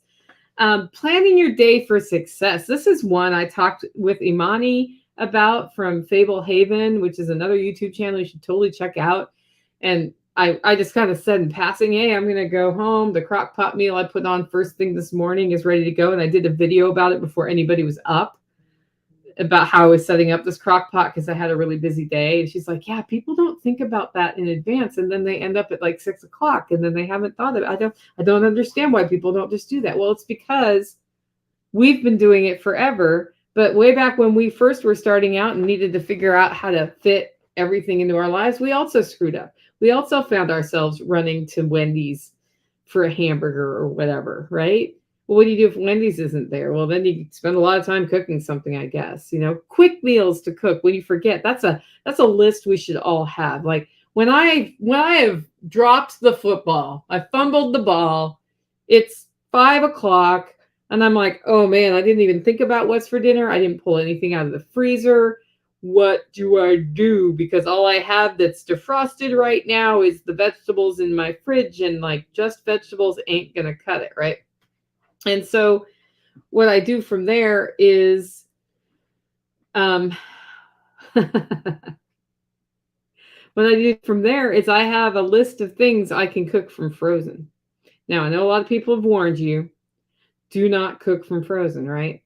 Planning your day for success. This is one I talked with Imani about from Fable Haven, which is another YouTube channel you should totally check out. And I just kind of said in passing, hey, I'm going to go home. The crock pot meal I put on first thing this morning is ready to go. And I did a video about it before anybody was up, about how I was setting up this crock pot because I had a really busy day. And she's like, yeah, people don't think about that in advance. And then they end up at like 6 o'clock and then they haven't thought of it. I don't understand why people don't just do that. Well, it's because we've been doing it forever. But way back when we first were starting out and needed to figure out how to fit everything into our lives, we also screwed up. We also found ourselves running to Wendy's for a hamburger or whatever, right? Well, what do you do if Wendy's isn't there? Well, then you spend a lot of time cooking something, I guess. Quick meals to cook when you forget. That's a list we should all have. Like when I have dropped the football, I fumbled the ball, it's 5 o'clock, and I'm like, oh man, I didn't even think about what's for dinner. I didn't pull anything out of the freezer. What do I do? Because all I have that's defrosted right now is the vegetables in my fridge, and like just vegetables ain't gonna cut it, right? And so what I do from there is, what I have a list of things I can cook from frozen. Now, I know a lot of people have warned you, do not cook from frozen, right?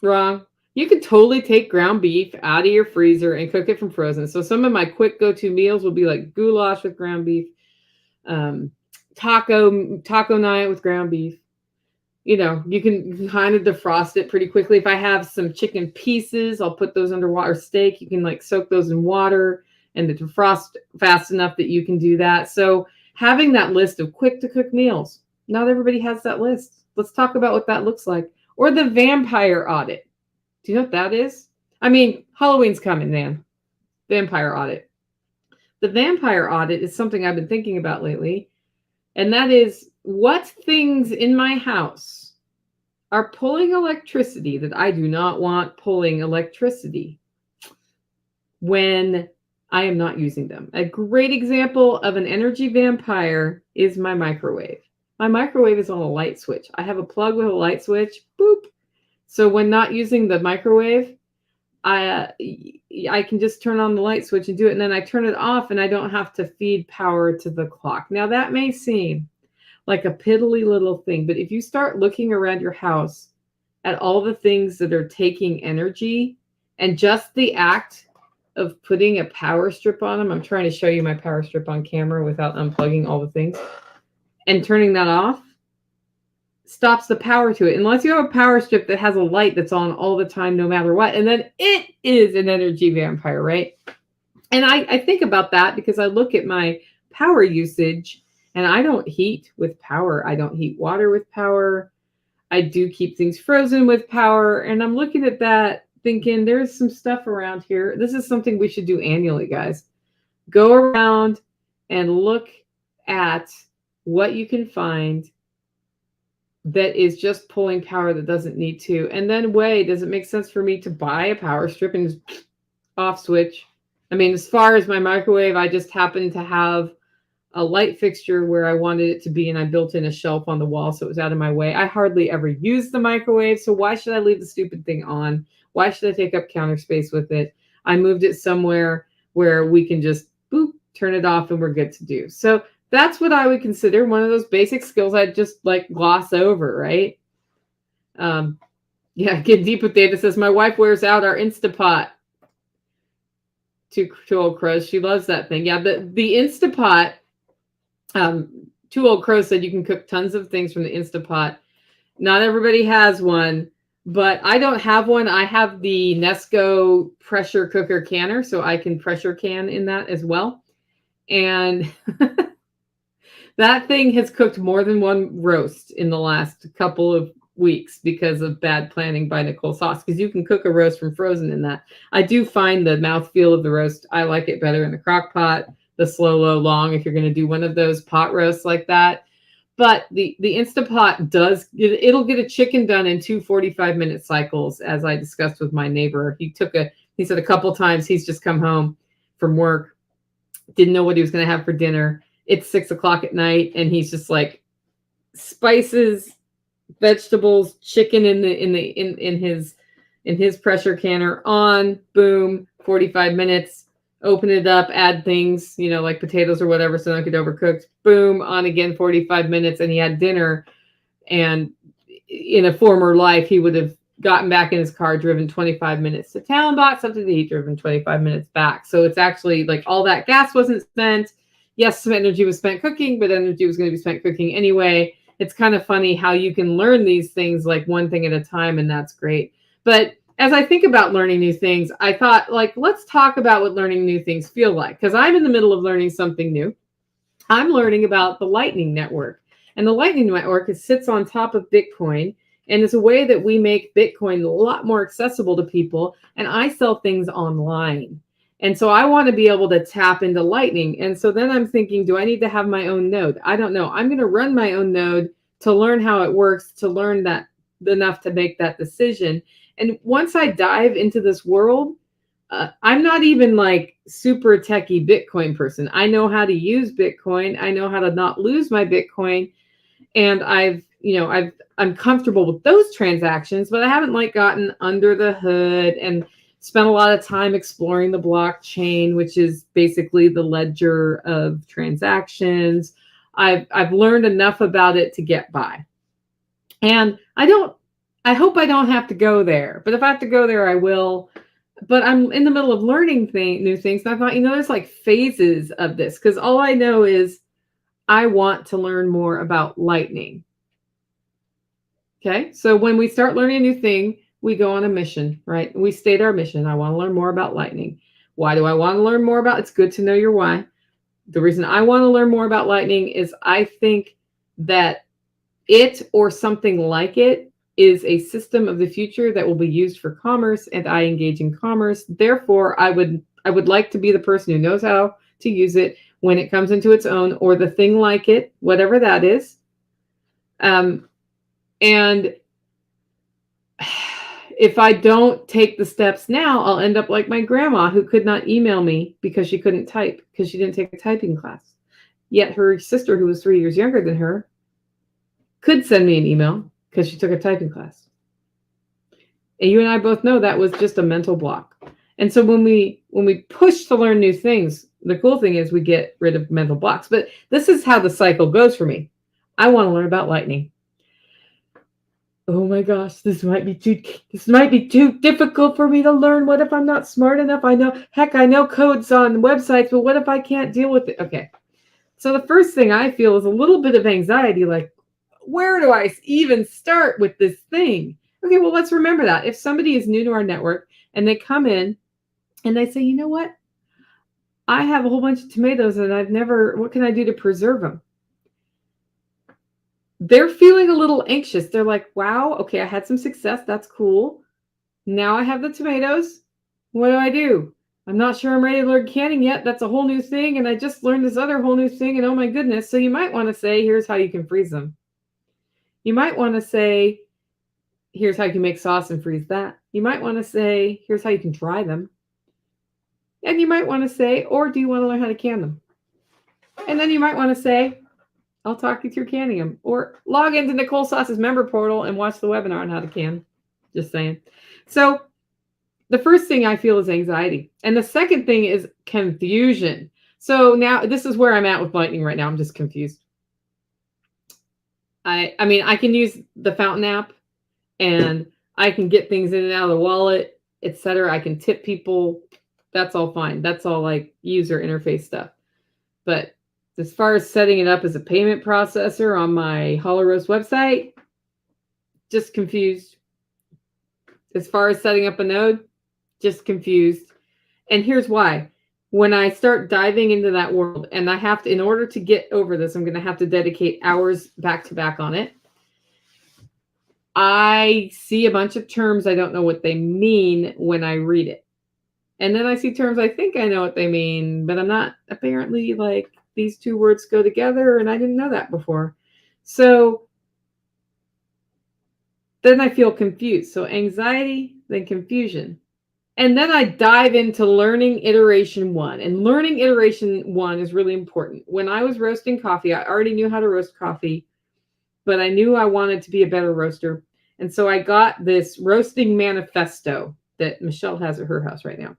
Wrong. You can totally take ground beef out of your freezer and cook it from frozen. So some of my quick go-to meals will be like goulash with ground beef, taco night with ground beef. You know, you can kind of defrost it pretty quickly. If I have some chicken pieces, I'll put those under water. Steak, you can like soak those in water and defrost fast enough that you can do that. So having that list of quick to cook meals, not everybody has that list. Let's talk about what that looks like. Or the Vampire Audit. Do you know what that is? I mean, Halloween's coming, man. Vampire Audit. The Vampire Audit is something I've been thinking about lately. And that is, what things in my house are pulling electricity that I do not want pulling electricity when I am not using them. A great example of an energy vampire is my microwave. My microwave is on a light switch. I have a plug with a light switch. Boop. So when not using the microwave, I can just turn on the light switch and do it, and then I turn it off and I don't have to feed power to the clock. Now that may seem like a piddly little thing, but if you start looking around your house at all the things that are taking energy and just the act of putting a power strip on them, I'm trying to show you my power strip on camera without unplugging all the things, and turning that off stops the power to it. Unless you have a power strip that has a light that's on all the time, no matter what. And then it is an energy vampire, right? And I think about that because I look at my power usage and I don't heat with power. I don't heat water with power. I do keep things frozen with power. And I'm looking at that thinking there's some stuff around here. This is something we should do annually, guys. Go around and look at what you can find that is just pulling power that doesn't need to. And then weigh, does it make sense for me to buy a power strip and off switch? I mean, as far as my microwave, I just happen to have a light fixture where I wanted it to be, and I built in a shelf on the wall so it was out of my way. I hardly ever use the microwave, so why should I leave the stupid thing on? Why should I take up counter space with it? I moved it somewhere where we can just boop, turn it off, and we're good to do. So that's what I would consider one of those basic skills I'd just like gloss over, right? Yeah, Get Deep with Data says, my wife wears out our Instapot. Two Old Crows. She loves that thing. Yeah, the Instapot, Two Old Crows said you can cook tons of things from the Instapot. Not everybody has one, but I don't have one. I have the Nesco pressure cooker canner, so I can pressure can in that as well. And that thing has cooked more than one roast in the last couple of weeks because of bad planning by Nicole Sauce, because you can cook a roast from frozen in that. I do find the mouthfeel of the roast, I like it better in the crock pot, the slow, low, long, if you're going to do one of those pot roasts like that. But the Instapot it'll get a chicken done in 2 45-minute cycles, as I discussed with my neighbor. He said a couple times he's just come home from work, didn't know what he was going to have for dinner. It's 6 o'clock at night, and he's just like spices, vegetables, chicken in his pressure canner on, boom, 45 minutes, open it up, add things, like potatoes or whatever so don't get overcooked, boom, on again, 45 minutes, and he had dinner. And in a former life, he would have gotten back in his car, driven 25 minutes to town, bought something to eat, driven 25 minutes back. So it's actually like all that gas wasn't spent. Yes, some energy was spent cooking, but energy was going to be spent cooking anyway. It's kind of funny how you can learn these things like one thing at a time, and that's great. But as I think about learning new things, I thought, let's talk about what learning new things feel like, because I'm in the middle of learning something new. I'm learning about the Lightning Network. And the Lightning Network sits on top of Bitcoin, and it's a way that we make Bitcoin a lot more accessible to people, and I sell things online. And so I want to be able to tap into Lightning. And so then I'm thinking, do I need to have my own node? I don't know. I'm going to run my own node to learn how it works, to learn that enough to make that decision. And once I dive into this world, I'm not even like super techie Bitcoin person. I know how to use Bitcoin. I know how to not lose my Bitcoin. And I'm comfortable with those transactions, but I haven't gotten under the hood and spent a lot of time exploring the blockchain, which is basically the ledger of transactions. I've learned enough about it to get by. And I hope I don't have to go there, but if I have to go there, I will. But I'm in the middle of learning new things. And I thought, there's phases of this, because all I know is I want to learn more about lightning. Okay, so when we start learning a new thing, we go on a mission, right? We state our mission. I want to learn more about lightning. Why do I want to learn more about? It's good to know your why. The reason I want to learn more about lightning is I think that it or something like it is a system of the future that will be used for commerce, and I engage in commerce. Therefore, I would like to be the person who knows how to use it when it comes into its own, or the thing like it, whatever that is. And if I don't take the steps now, I'll end up like my grandma, who could not email me because she couldn't type, because she didn't take a typing class. Yet her sister, who was 3 years younger than her, could send me an email because she took a typing class. And you and I both know that was just a mental block. And so when we push to learn new things, the cool thing is we get rid of mental blocks. But this is how the cycle goes for me. I want to learn about lightning. Oh my gosh, this might be too difficult for me to learn. What if I'm not smart enough? I know codes on websites, but what if I can't deal with it? Okay. So the first thing I feel is a little bit of anxiety, like, where do I even start with this thing? Okay, well, let's remember that. If somebody is new to our network and they come in and they say, you know what? I have a whole bunch of tomatoes and what can I do to preserve them? They're feeling a little anxious. They're like, wow, okay, I had some success. That's cool. Now I have the tomatoes. What do I do? I'm not sure I'm ready to learn canning yet. That's a whole new thing. And I just learned this other whole new thing. And oh my goodness. So you might want to say, here's how you can freeze them. You might want to say, here's how you can make sauce and freeze that. You might want to say, here's how you can dry them. And you might want to say, or do you want to learn how to can them? And then you might want to say, I'll talk you through canning them, or log into Nicole Sauce's member portal and watch the webinar on how to can. Just saying. So the first thing I feel is anxiety. And the second thing is confusion. So now this is where I'm at with lightning right now. I'm just confused. I mean, I can use the Fountain app and I can get things in and out of the wallet, etc. I can tip people. That's all fine. That's all like user interface stuff. But as far as setting it up as a payment processor on my Hollow Roast website, just confused. As far as setting up a node, just confused. And here's why. When I start diving into that world, and I have to, in order to get over this, I'm going to have to dedicate hours back to back on it. I see a bunch of terms I don't know what they mean when I read it. And then I see terms I think I know what they mean, but I'm not apparently like, these two words go together, and I didn't know that before. So then I feel confused. So anxiety, then confusion. And then I dive into learning iteration 1. And learning iteration 1 is really important. When I was roasting coffee, I already knew how to roast coffee, but I knew I wanted to be a better roaster. And so I got this roasting manifesto that Michelle has at her house right now.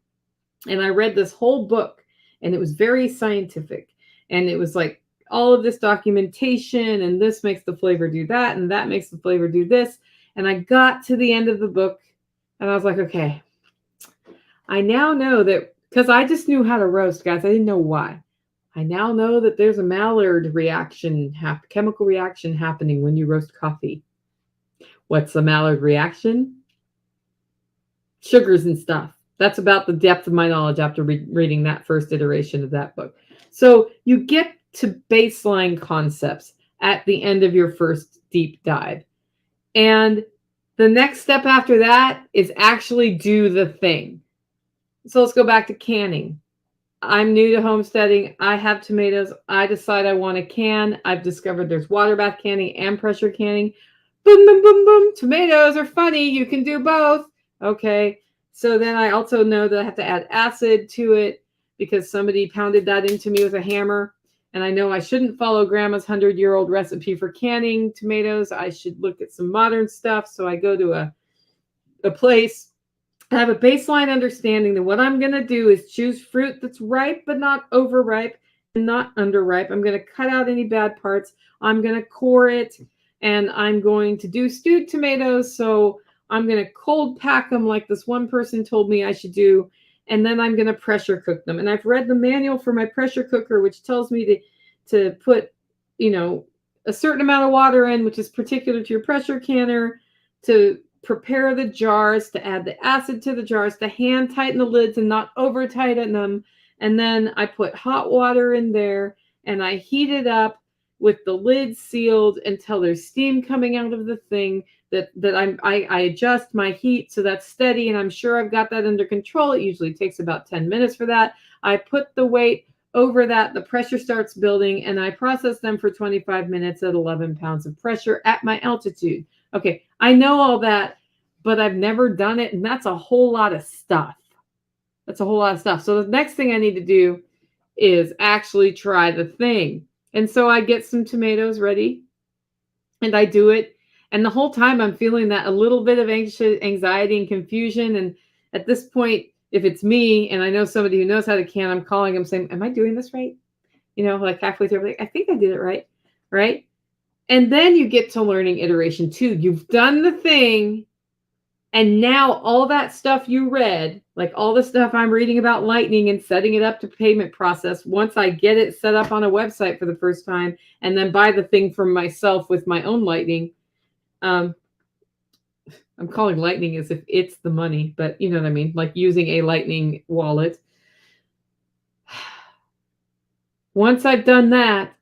And I read this whole book, and it was very scientific. And it was like all of this documentation, and this makes the flavor do that, and that makes the flavor do this. And I got to the end of the book, and I was like, okay, I now know that, because I just knew how to roast, guys. I didn't know why. I now know that there's a Maillard reaction, chemical reaction happening when you roast coffee. What's the Maillard reaction? Sugars and stuff. That's about the depth of my knowledge after reading that first iteration of that book. So you get to baseline concepts at the end of your first deep dive. And the next step after that is actually do the thing. So let's go back to canning. I'm new to homesteading. I have tomatoes. I decide I want to can. I've discovered there's water bath canning and pressure canning. Boom, boom, boom, boom. Tomatoes are funny. You can do both. Okay. So then I also know that I have to add acid to it, because somebody pounded that into me with a hammer. And I know I shouldn't follow grandma's 100-year-old recipe for canning tomatoes. I should look at some modern stuff. So I go to a place. I have a baseline understanding that what I'm going to do is choose fruit that's ripe, but not overripe and not underripe. I'm going to cut out any bad parts. I'm going to core it, and I'm going to do stewed tomatoes. So I'm going to cold pack them like this one person told me I should do. And then I'm going to pressure cook them. And I've read the manual for my pressure cooker, which tells me to put a certain amount of water in, which is particular to your pressure canner, to prepare the jars, to add the acid to the jars, to hand tighten the lids and not over tighten them. And then I put hot water in there and I heat it up with the lid sealed until there's steam coming out of the thing. I adjust my heat so that's steady, and I'm sure I've got that under control. It usually takes about 10 minutes for that. I put the weight over that, the pressure starts building, and I process them for 25 minutes at 11 pounds of pressure at my altitude. Okay, I know all that, but I've never done it, and that's a whole lot of stuff. That's a whole lot of stuff. So the next thing I need to do is actually try the thing. And so I get some tomatoes ready, and I do it. And the whole time I'm feeling that a little bit of anxiety and confusion. And at this point, if it's me and I know somebody who knows how to can, I'm calling them saying, am I doing this right? Like halfway through, I'm like, I think I did it right. Right. And then you get to learning iteration 2. You've done the thing. And now all that stuff you read, like all the stuff I'm reading about lightning and setting it up to payment process, once I get it set up on a website for the first time and then buy the thing for myself with my own lightning, I'm calling lightning as if it's the money, but you know what I mean? Like using a lightning wallet. Once I've done that,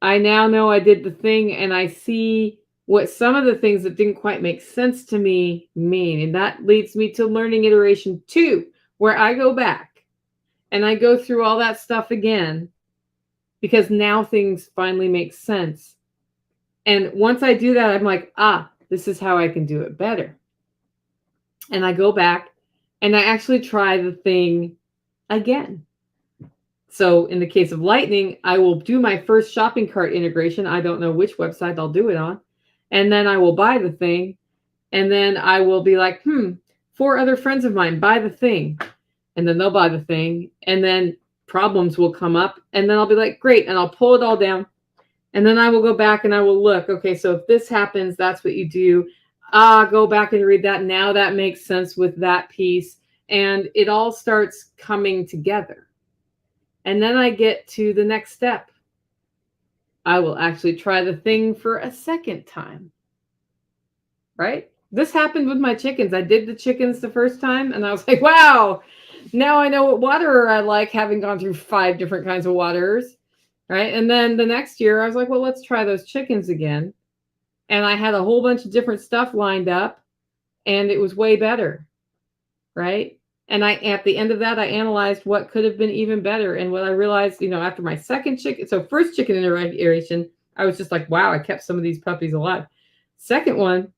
I now know I did the thing and I see what some of the things that didn't quite make sense to me mean. And that leads me to learning iteration 2, where I go back and I go through all that stuff again, because now things finally make sense. And once I do that, I'm like, this is how I can do it better. And I go back and I actually try the thing again. So in the case of lightning, I will do my first shopping cart integration. I don't know which website I'll do it on. And then I will buy the thing. And then I will be like, 4 other friends of mine buy the thing. And then they'll buy the thing. And then problems will come up. And then I'll be like, great. And I'll pull it all down. And then I will go back and I will look. Okay, so if this happens, that's what you do. Go back and read that. Now that makes sense with that piece. And it all starts coming together. And then I get to the next step. I will actually try the thing for a second time. Right? This happened with my chickens. I did the chickens the first time and I was like, wow, now I know what waterer I like, having gone through 5 different kinds of waterers. Right? And then the next year I was like, well, let's try those chickens again. And I had a whole bunch of different stuff lined up and it was way better. Right? And at the end of that, I analyzed what could have been even better. And what I realized, after my second chicken, so first chicken iteration, I was just like, wow, I kept some of these puppies alive. Second one,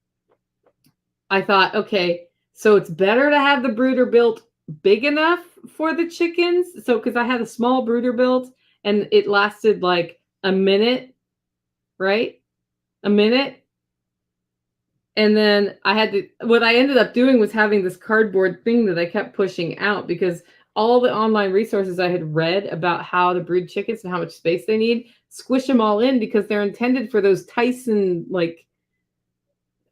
I thought, okay, so it's better to have the brooder built big enough for the chickens. So, because I had a small brooder built and it lasted like a minute, right? A minute. And then what I ended up doing was having this cardboard thing that I kept pushing out, because all the online resources I had read about how to brood chickens and how much space they need, squish them all in because they're intended for those Tyson, like,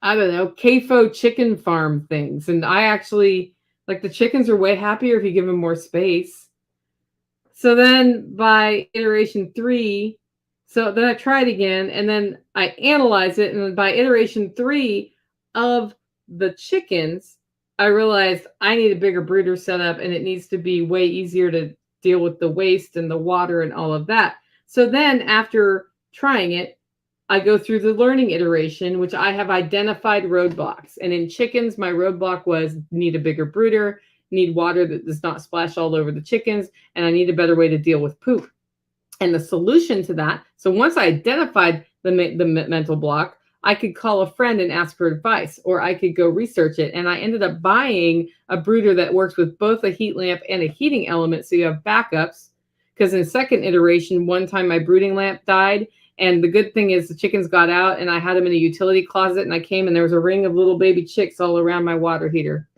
I don't know, CAFO chicken farm things. And I actually, like, the chickens are way happier if you give them more space. So then by iteration 3, so then I tried again and then I analyzed it. And then by iteration 3 of the chickens, I realized I need a bigger brooder setup and it needs to be way easier to deal with the waste and the water and all of that. So then after trying it, I go through the learning iteration, which I have identified roadblocks. And in chickens, my roadblock was need a bigger brooder, need water that does not splash all over the chickens, and I need a better way to deal with poop. And the solution to that, so once I identified the mental block, I could call a friend and ask for advice, or I could go research it. And I ended up buying a brooder that works with both a heat lamp and a heating element, so you have backups. Because in the second iteration, one time my brooding lamp died, and the good thing is the chickens got out, and I had them in a utility closet, and I came, and there was a ring of little baby chicks all around my water heater.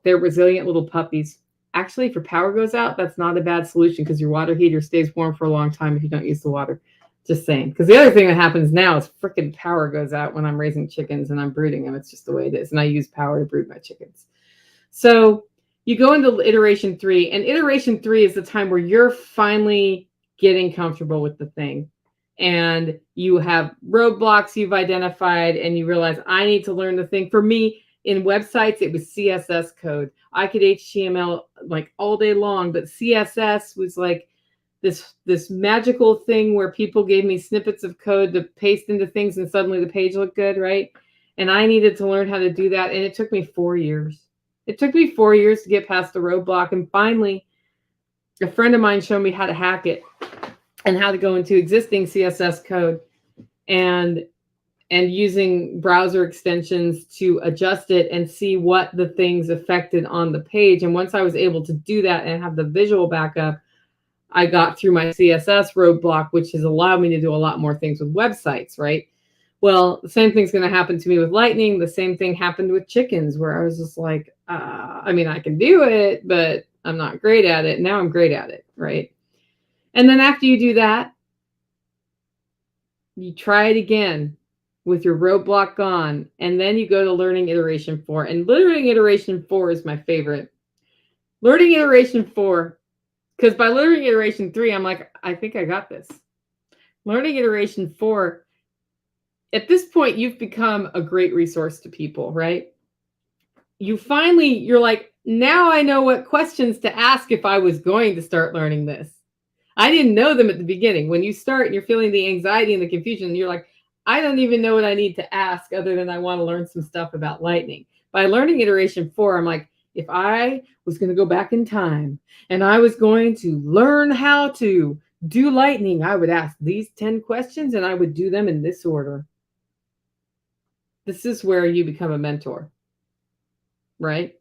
They're resilient little puppies. Actually, if your power goes out, that's not a bad solution, because your water heater stays warm for a long time if you don't use the water. Just saying. Because the other thing that happens now is freaking power goes out when I'm raising chickens and I'm brooding them. It's just the way it is. And I use power to brood my chickens. So you go into iteration 3, and iteration 3 is the time where you're finally getting comfortable with the thing. and you have roadblocks you've identified, and you realize I need to learn the thing. For me, in websites, it was CSS code. I could HTML like all day long, but CSS was like this magical thing where people gave me snippets of code to paste into things, and suddenly the page looked good, right? And I needed to learn how to do that, and it took me 4 years. It took me 4 years to get past the roadblock, and finally, a friend of mine showed me how to hack it and how to go into existing CSS code and using browser extensions to adjust it and see what the things affected on the page. And once I was able to do that and have the visual backup, I got through my CSS roadblock, which has allowed me to do a lot more things with websites, right? Well, the same thing's going to happen to me with Lightning. The same thing happened with chickens, where I was just like, I mean, I can do it, but I'm not great at it. Now I'm great at it, right? And then after you do that, you try it again with your roadblock gone, and then you go to learning iteration 4. And learning iteration 4 is my favorite. Learning iteration 4, because by learning iteration 3, I'm like, I think I got this. Learning iteration 4, at this point, you've become a great resource to people, right? You're like, now I know what questions to ask if I was going to start learning this. I didn't know them at the beginning. When you start and you're feeling the anxiety and the confusion, you're like, I don't even know what I need to ask other than I want to learn some stuff about Lightning. By learning iteration 4, I'm like, if I was going to go back in time and I was going to learn how to do Lightning, I would ask these 10 questions and I would do them in this order. This is where you become a mentor, right?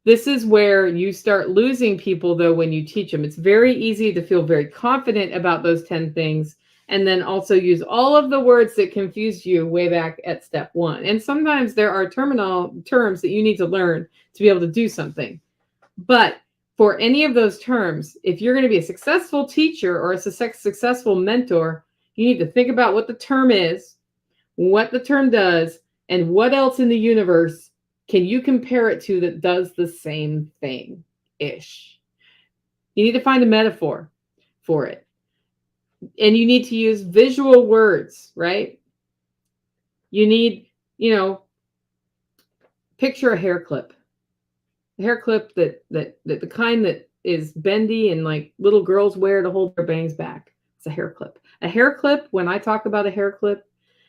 This is where you start losing people, though, when you teach them. It's very easy to feel very confident about those 10 things and then also use all of the words that confused you way back at step 1. And sometimes there are terms that you need to learn to be able to do something. But for any of those terms, if you're going to be a successful teacher or a successful mentor, you need to think about what the term is, what the term does, and what else in the universe can you compare it to that does the same thing-ish. You need to find a metaphor for it. And you need to use visual words, right? You need, picture a hair clip. A hair clip that the kind that is bendy and like little girls wear to hold their bangs back. It's a hair clip. A hair clip, when I talk about a hair clip,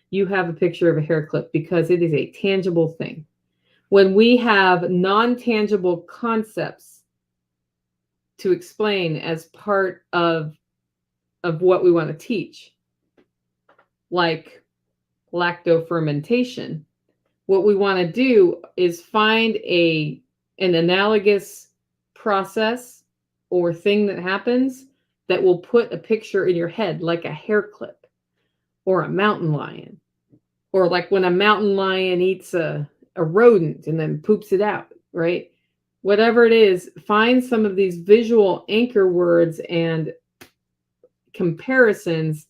you have a picture of a hair clip because it is a tangible thing. When we have non-tangible concepts to explain as part of what we want to teach, like lactofermentation, what we want to do is find an analogous process or thing that happens that will put a picture in your head, like a hair clip or a mountain lion, or like when a mountain lion eats a rodent and then poops it out, right? Whatever it is, find some of these visual anchor words and comparisons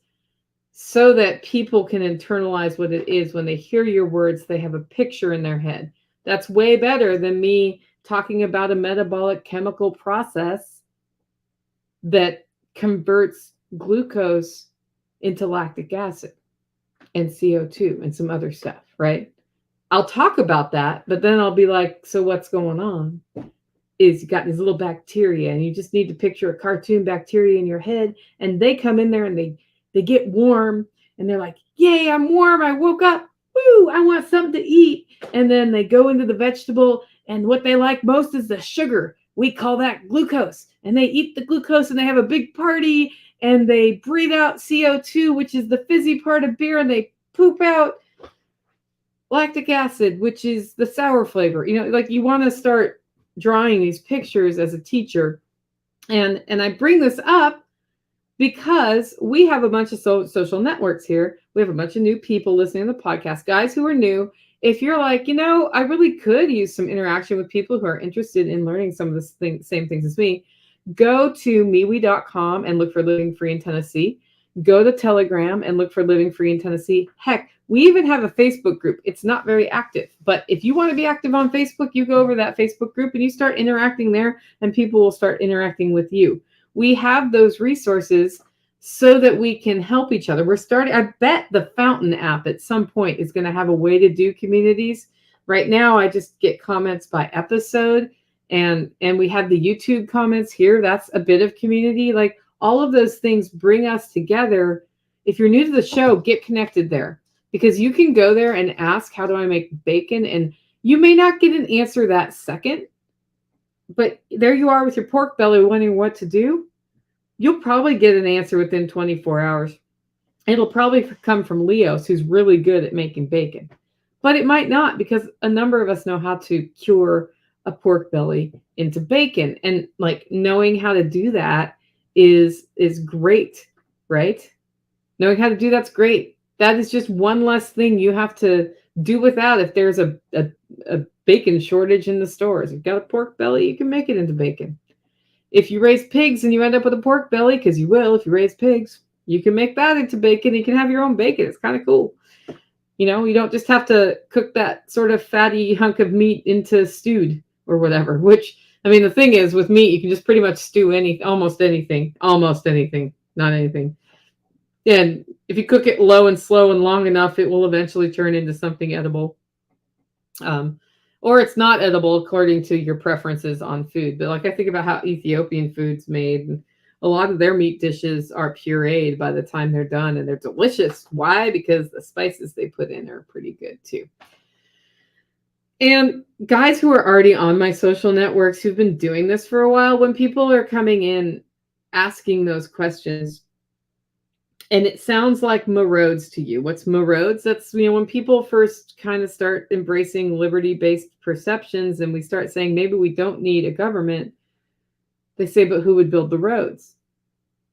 so that people can internalize what it is. When they hear your words, they have a picture in their head. That's way better than me talking about a metabolic chemical process that converts glucose into lactic acid and CO2 and some other stuff, right? I'll talk about that, but then I'll be like, so what's going on is you got these little bacteria, and you just need to picture a cartoon bacteria in your head, and they come in there and they get warm, and they're like, yay, I'm warm, I woke up, woo, I want something to eat. And then they go into the vegetable, and what they like most is the sugar. We call that glucose. And they eat the glucose, and they have a big party, and they breathe out CO2, which is the fizzy part of beer, and they poop out lactic acid, which is the sour flavor. Like you want to start drawing these pictures as a teacher. And I bring this up because we have a bunch of social networks here. We have a bunch of new people listening to the podcast, guys who are new. If you're like, I really could use some interaction with people who are interested in learning some of the same things as me, go to MeWe.com and look for Living Free in Tennessee. Go to Telegram and look for Living Free in Tennessee. Heck, we even have a Facebook group. It's not very active, but if you want to be active on Facebook, you go over that Facebook group and you start interacting there, and people will start interacting with you. We have those resources so that we can help each other. We're starting, I bet the Fountain app at some point is going to have a way to do communities. Right now, I just get comments by episode, and we have the YouTube comments here. That's a bit of community. Like, all of those things bring us together. If you're new to the show, get connected there, because you can go there and ask, how do I make bacon? And you may not get an answer that second, but there you are with your pork belly wondering what to do. You'll probably get an answer within 24 hours. It'll probably come from Leos, who's really good at making bacon. But it might not, because a number of us know how to cure a pork belly into bacon. And like, knowing how to do that is great, right? Knowing how to do that's great. That is just one less thing you have to do without if there's a bacon shortage in the stores. You've got a pork belly, you can make it into bacon. If you raise pigs and you end up with a pork belly, because you will if you raise pigs, you can make that into bacon. You can have your own bacon. It's kind of cool. You know, you don't just have to cook that sort of fatty hunk of meat into stewed or whatever, which, I mean, the thing is with meat, you can just pretty much stew almost anything, not anything. And if you cook it low and slow and long enough, it will eventually turn into something edible. Or it's not edible according to your preferences on food. But like, I think about how Ethiopian food's made, and a lot of their meat dishes are pureed by the time they're done, and they're delicious. Why? Because the spices they put in are pretty good too. And guys who are already on my social networks who've been doing this for a while, when people are coming in asking those questions, and it sounds like marauds to you. What's marauds? That's, when people first kind of start embracing liberty-based perceptions, and we start saying, maybe we don't need a government. They say, but who would build the roads?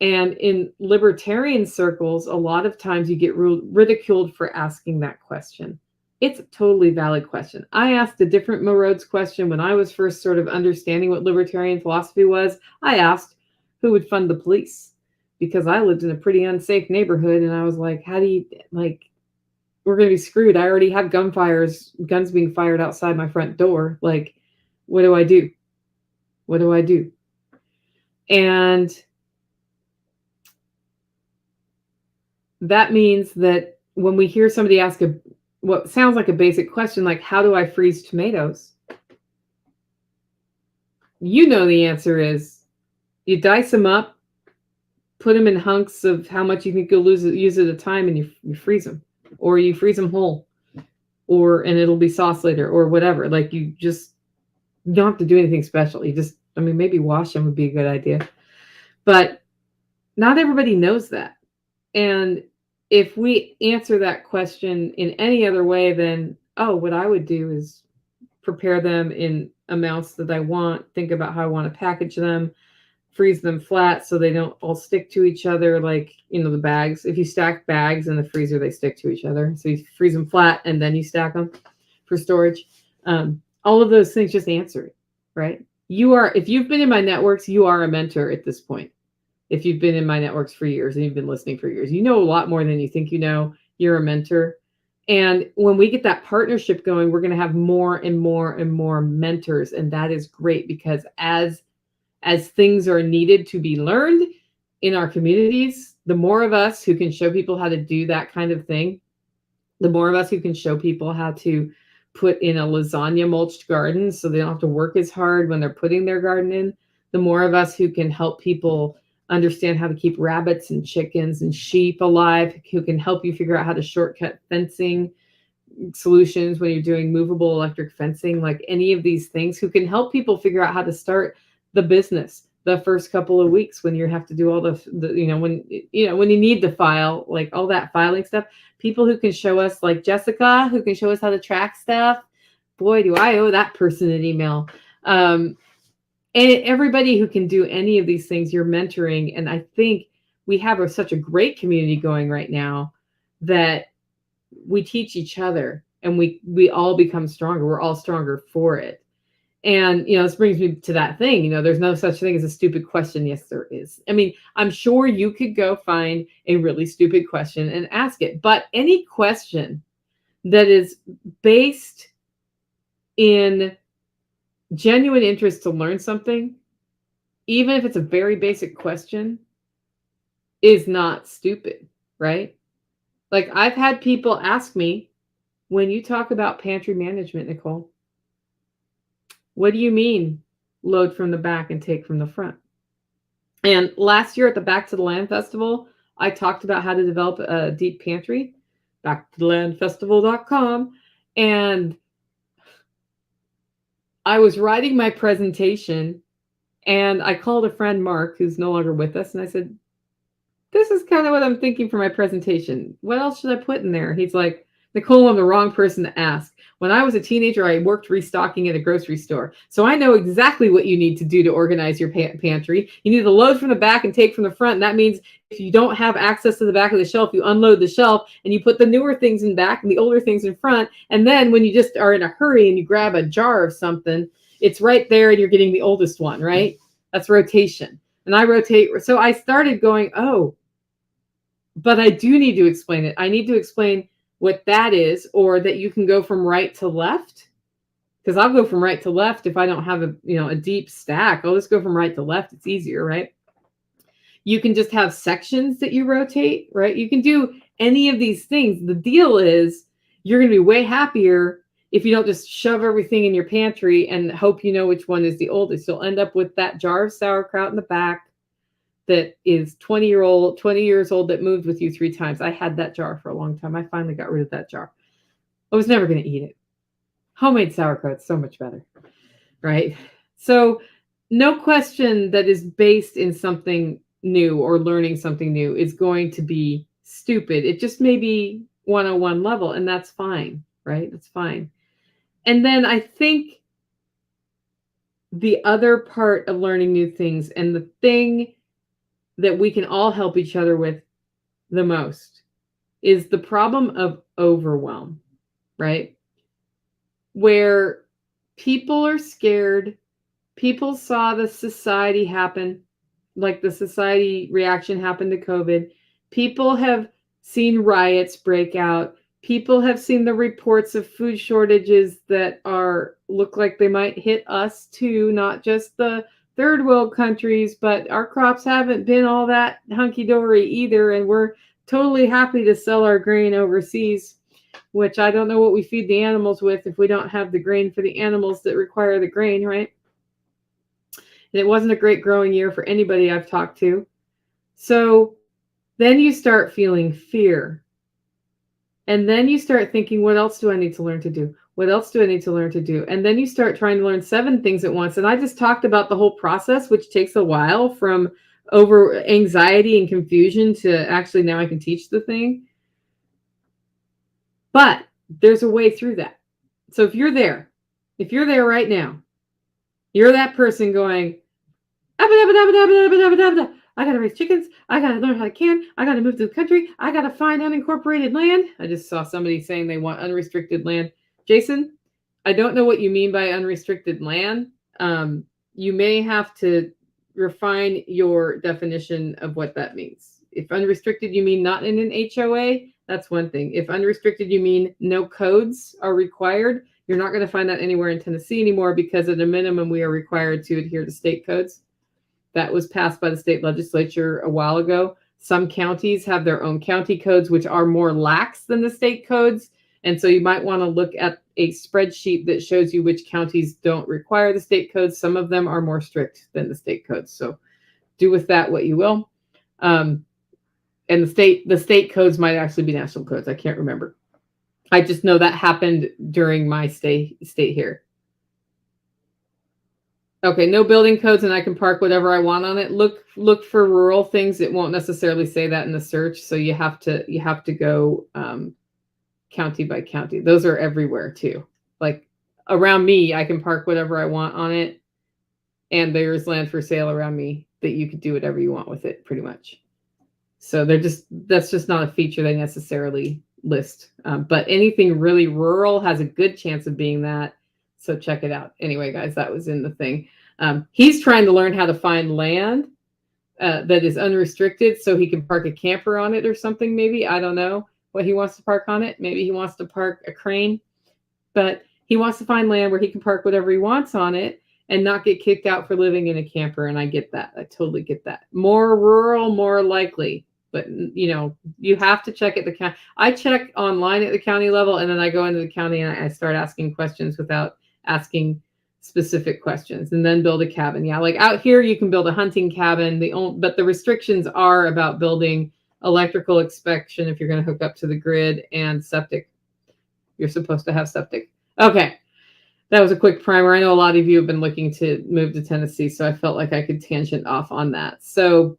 And in libertarian circles, a lot of times you get ridiculed for asking that question. It's a totally valid question. I asked a different marauds question when I was first sort of understanding what libertarian philosophy was. I asked, who would fund the police? Because I lived in a pretty unsafe neighborhood, and I was like, how do you, like, we're going to be screwed. I already have guns being fired outside my front door. Like, what do I do? What do I do? And that means that when we hear somebody ask what sounds like a basic question, like, how do I freeze tomatoes? You know, the answer is you dice them up, put them in hunks of how much you think you'll use at a time, and you freeze them, or you freeze them whole, and it'll be sauce later, or whatever. Like, you don't have to do anything special. Maybe wash them would be a good idea, but not everybody knows that. And if we answer that question in any other way, then, what I would do is prepare them in amounts that I want, think about how I want to package them, freeze them flat so they don't all stick to each other, like, the bags. If you stack bags in the freezer, they stick to each other. So you freeze them flat and then you stack them for storage. All of those things, just answer it, right? If you've been in my networks, you are a mentor at this point. If you've been in my networks for years and you've been listening for years, you know a lot more than you think you know. You're a mentor. And when we get that partnership going, we're going to have more and more and more mentors. And that is great, because as things are needed to be learned in our communities, the more of us who can show people how to do that kind of thing, the more of us who can show people how to put in a lasagna mulched garden so they don't have to work as hard when they're putting their garden in, the more of us who can help people understand how to keep rabbits and chickens and sheep alive, who can help you figure out how to shortcut fencing solutions when you're doing movable electric fencing, like any of these things, who can help people figure out how to start the business the first couple of weeks when you have to do all the when you need to file, like all that filing stuff. People who can show us, like Jessica, who can show us how to track stuff. Boy, do I owe that person an email. And everybody who can do any of these things, you're mentoring. And I think we have such a great community going right now that we teach each other, and we all become stronger. We're all stronger for it. And, this brings me to that thing, there's no such thing as a stupid question. Yes, there is. I mean, I'm sure you could go find a really stupid question and ask it, but any question that is based in genuine interest to learn something, even if it's a very basic question, is not stupid, right? Like I've had people ask me, when you talk about pantry management, Nicole, what do you mean load from the back and take from the front? And last year at the Back to the Land Festival, I talked about how to develop a deep pantry, backtothelandfestival.com. And I was writing my presentation and I called a friend, Mark, who's no longer with us. And I said, this is kind of what I'm thinking for my presentation. What else should I put in there? He's like, Nicole, I'm the wrong person to ask. When I was a teenager, I worked restocking at a grocery store. So I know exactly what you need to do to organize your pantry. You need to load from the back and take from the front. And that means if you don't have access to the back of the shelf, you unload the shelf and you put the newer things in back and the older things in front. And then when you just are in a hurry and you grab a jar of something, it's right there and you're getting the oldest one, right? That's rotation. And I rotate. So I started going, oh, but I do need to explain it. I need to explain what that is, or that you can go from right to left. Because I'll go from right to left if I don't have a deep stack. I'll just go from right to left. It's easier, right? You can just have sections that you rotate, right? You can do any of these things. The deal is you're going to be way happier if you don't just shove everything in your pantry and hope you know which one is the oldest. You'll end up with that jar of sauerkraut in the back that is 20 years old that moved with you 3 times. I had that jar for a long time. I finally got rid of that jar. I was never going to eat it. Homemade sauerkraut is so much better, right? So no question that is based in something new or learning something new is going to be stupid. It just may be 101 level, and that's fine, right? That's fine. And then I think the other part of learning new things, and the thing that we can all help each other with the most, is the problem of overwhelm, right? Where people are scared. People saw the society happen, like the society reaction happened to COVID. People have seen riots break out. People have seen the reports of food shortages that look like they might hit us too, not just the third world countries, but our crops haven't been all that hunky-dory either, and we're totally happy to sell our grain overseas, which I don't know what we feed the animals with if we don't have the grain for the animals that require the grain, right? And it wasn't a great growing year for anybody I've talked to. So then you start feeling fear. And then you start thinking, what else do I need to learn to do? What else do I need to learn to do? And then you start trying to learn 7 things at once. And I just talked about the whole process, which takes a while, from over anxiety and confusion to actually now I can teach the thing. But there's a way through that. So if you're there right now, you're that person going, I got to raise chickens. I got to learn how to can. I got to move to the country. I got to find unincorporated land. I just saw somebody saying they want unrestricted land. Jason, I don't know what you mean by unrestricted land. You may have to refine your definition of what that means. If unrestricted, you mean not in an HOA, that's one thing. If unrestricted, you mean no codes are required, you're not going to find that anywhere in Tennessee anymore, because at a minimum, we are required to adhere to state codes. That was passed by the state legislature a while ago. Some counties have their own county codes, which are more lax than the state codes. And so you might want to look at a spreadsheet that shows you which counties don't require the state codes. Some of them are more strict than the state codes. So do with that what you will. And the state codes might actually be national codes. I can't remember. I just know that happened during my stay here. Okay, no building codes, and I can park whatever I want on it. Look for rural things. It won't necessarily say that in the search, so you have to go county by county. Those are everywhere too. Like around me, I can park whatever I want on it, and there's land for sale around me that you could do whatever you want with it, pretty much. So that's just not a feature they necessarily list. But anything really rural has a good chance of being that. So check it out. Anyway, guys, that was in the thing. He's trying to learn how to find land that is unrestricted so he can park a camper on it or something, maybe. I don't know what he wants to park on it. Maybe he wants to park a crane. But he wants to find land where he can park whatever he wants on it. and not get kicked out for living in a camper. And I get that. I totally get that. More rural, more likely. But, you know, you have to check at the county. I check online at the county level, and then I go into the county and I start asking questions without asking specific questions, and then build a cabin. Yeah, like out here, you can build a hunting cabin. But the restrictions are about building electrical inspection if you're going to hook up to the grid, and septic. You're supposed to have septic. Okay. That was a quick primer. I know a lot of you have been looking to move to Tennessee, so I felt like I could tangent off on that. So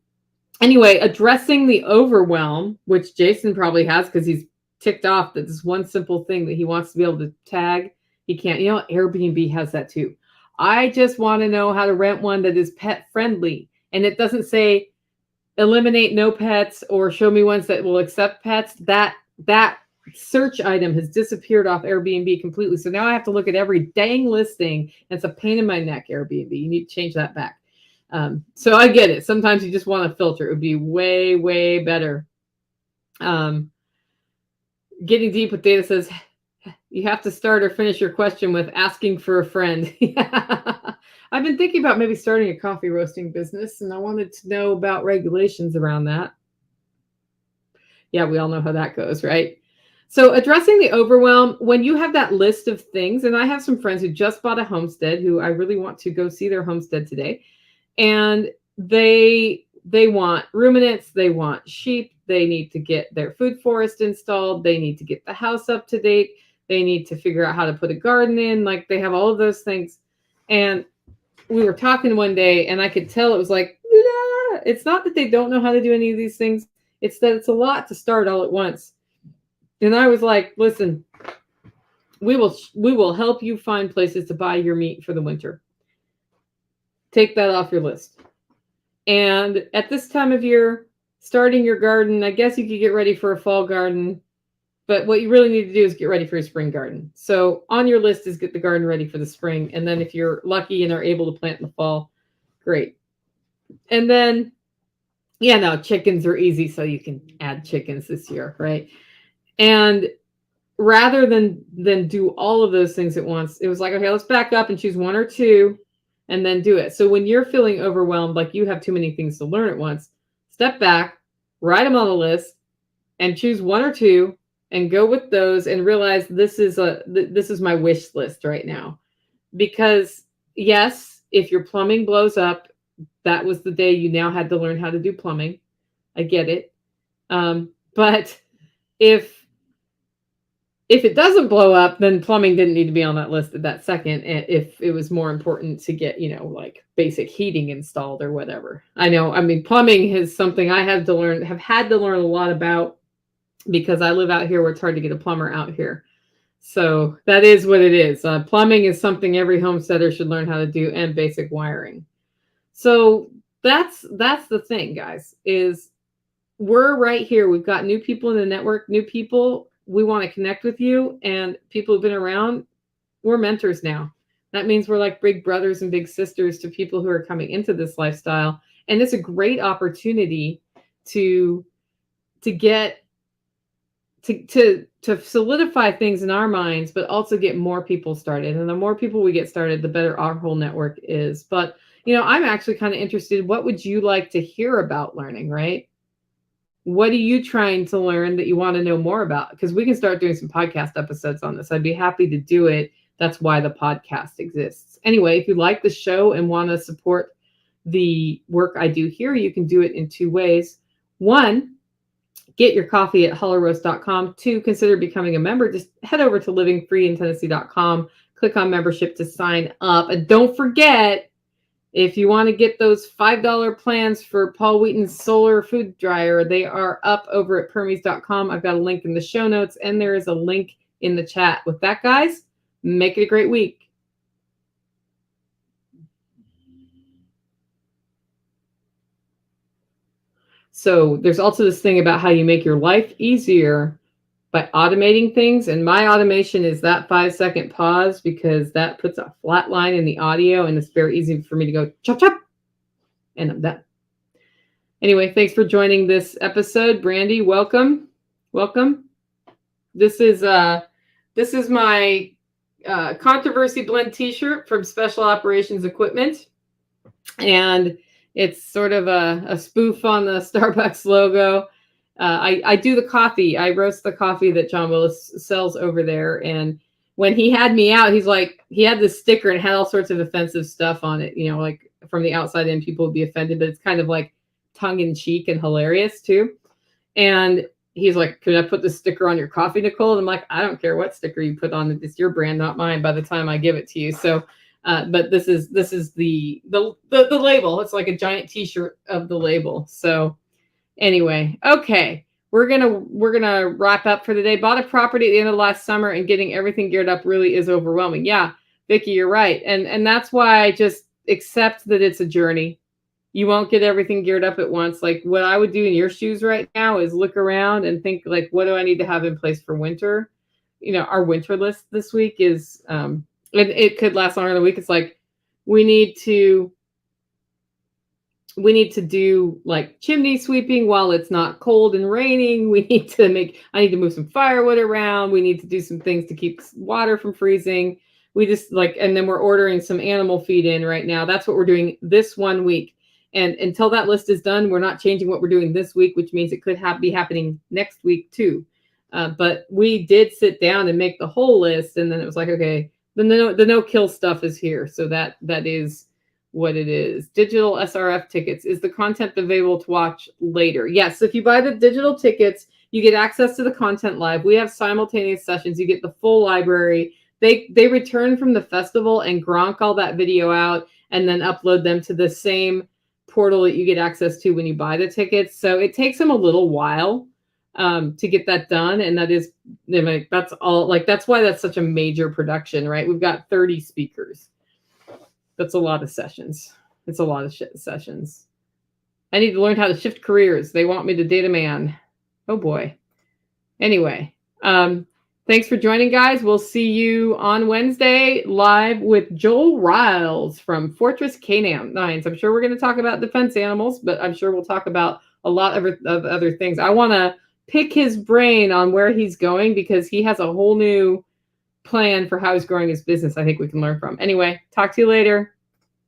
anyway, addressing the overwhelm, which Jason probably has because he's ticked off that this one simple thing that he wants to be able to tag, he can't. You know, Airbnb has that too. I just want to know how to rent one that is pet friendly. And it doesn't say eliminate no pets or show me ones that will accept pets. That search item has disappeared off Airbnb completely. So now I have to look at every dang listing. It's a pain in my neck, Airbnb. You need to change that back. So I get it. Sometimes you just want to filter. It would be way, way better. Getting deep with data says you have to start or finish your question with asking for a friend. I've been thinking about maybe starting a coffee roasting business, and I wanted to know about regulations around that. Yeah, we all know how that goes, right? So addressing the overwhelm, when you have that list of things, and I have some friends who just bought a homestead who I really want to go see their homestead today. And they want ruminants, they want sheep, they need to get their food forest installed, they need to get the house up to date, they need to figure out how to put a garden in, like they have all of those things. And we were talking one day and I could tell it was like, nah. It's not that they don't know how to do any of these things, it's that it's a lot to start all at once. And I was like, listen, we will help you find places to buy your meat for the winter. Take that off your list. And at this time of year, starting your garden, I guess you could get ready for a fall garden, but what you really need to do is get ready for a spring garden. So on your list is get the garden ready for the spring. And then if you're lucky and are able to plant in the fall, great. And then, yeah, no, chickens are easy, so you can add chickens this year, right? And rather than do all of those things at once, it was like, okay, let's back up and choose one or two and then do it. So when you're feeling overwhelmed, like you have too many things to learn at once, step back, write them on a list, and choose one or two and go with those and realize this is my wish list right now. Because yes, if your plumbing blows up, that was the day you now had to learn how to do plumbing. I get it. But if it doesn't blow up, then plumbing didn't need to be on that list at that second. If it was more important to get, like basic heating installed or whatever. I know, I mean, plumbing is something I have had to learn a lot about because I live out here where it's hard to get a plumber out here. So that is what it is. Plumbing is something every homesteader should learn how to do, and basic wiring. So that's the thing, guys, is we're right here. We've got new people in the network, new people. We want to connect with you, and people who've been around, we're mentors now. That means we're like big brothers and big sisters to people who are coming into this lifestyle. And it's a great opportunity to get to solidify things in our minds, but also get more people started. And the more people we get started, the better our whole network is. But, I'm actually kind of interested. What would you like to hear about learning, right? What are you trying to learn that you want to know more about? Because we can start doing some podcast episodes on this. I'd be happy to do it. That's why the podcast exists. Anyway, if you like the show and want to support the work I do here, you can do it in two ways. One, get your coffee at hollerroast.com. Two, consider becoming a member. Just head over to livingfreeintennessee.com, click on membership to sign up. And don't forget, if you want to get those $5 plans for Paul Wheaton's solar food dryer, they are up over at permies.com. I've got a link in the show notes, and there is a link in the chat. With that, guys, make it a great week. So there's also this thing about how you make your life easier by automating things. And my automation is that 5-second pause, because that puts a flat line in the audio, and it's very easy for me to go chop, chop, and I'm done. Anyway, thanks for joining this episode. Brandy, welcome. Welcome. This is my Controversy Blend t-shirt from Special Operations Equipment. And it's sort of a spoof on the Starbucks logo. I do the coffee. I roast the coffee that John Willis sells over there. And when he had me out, he's like, he had this sticker and had all sorts of offensive stuff on it. You know, like from the outside in, people would be offended, but it's kind of like tongue in cheek and hilarious too. And he's like, "Can I put the sticker on your coffee, Nicole?" And I'm like, "I don't care what sticker you put on it. It's your brand, not mine. By the time I give it to you." So, but this is the label. It's like a giant T-shirt of the label. So, anyway, okay, we're gonna wrap up for the day. Bought a property at the end of last summer, and getting everything geared up really is overwhelming. Yeah, Vicki, you're right, and that's why I just accept that it's a journey. You won't get everything geared up at once. Like what I would do in your shoes right now is look around and think, like, what do I need to have in place for winter? You know, our winter list this week is, it could last longer than a week. It's like, we need to do like chimney sweeping while it's not cold and raining. I need to move some firewood around. We need to do some things to keep water from freezing. We just and then we're ordering some animal feed in right now. That's what we're doing this 1 week. And until that list is done, we're not changing what we're doing this week, which means it could be happening next week too. But we did sit down and make the whole list. And then it was like, okay, the no-kill stuff is here. So that is what it is. Digital SRF tickets. Is the content available to watch later? Yes. If you buy the digital tickets, you get access to the content live. We have simultaneous sessions. You get the full library. They return from the festival and Gronk all that video out and then upload them to the same portal that you get access to when you buy the tickets. So it takes them a little while to get that done. And that's all, that's why that's such a major production, right? We've got 30 speakers. That's a lot of sessions. It's a lot of sessions. I need to learn how to shift careers. They want me to date a man. Oh boy. Anyway, thanks for joining, guys. We'll see you on Wednesday live with Joel Riles from Fortress Canines. I'm sure we're going to talk about defense animals, but I'm sure we'll talk about a lot of other things. I want to pick his brain on where he's going because he has a whole new plan for how he's growing his business I think we can learn from. Anyway, talk to you later.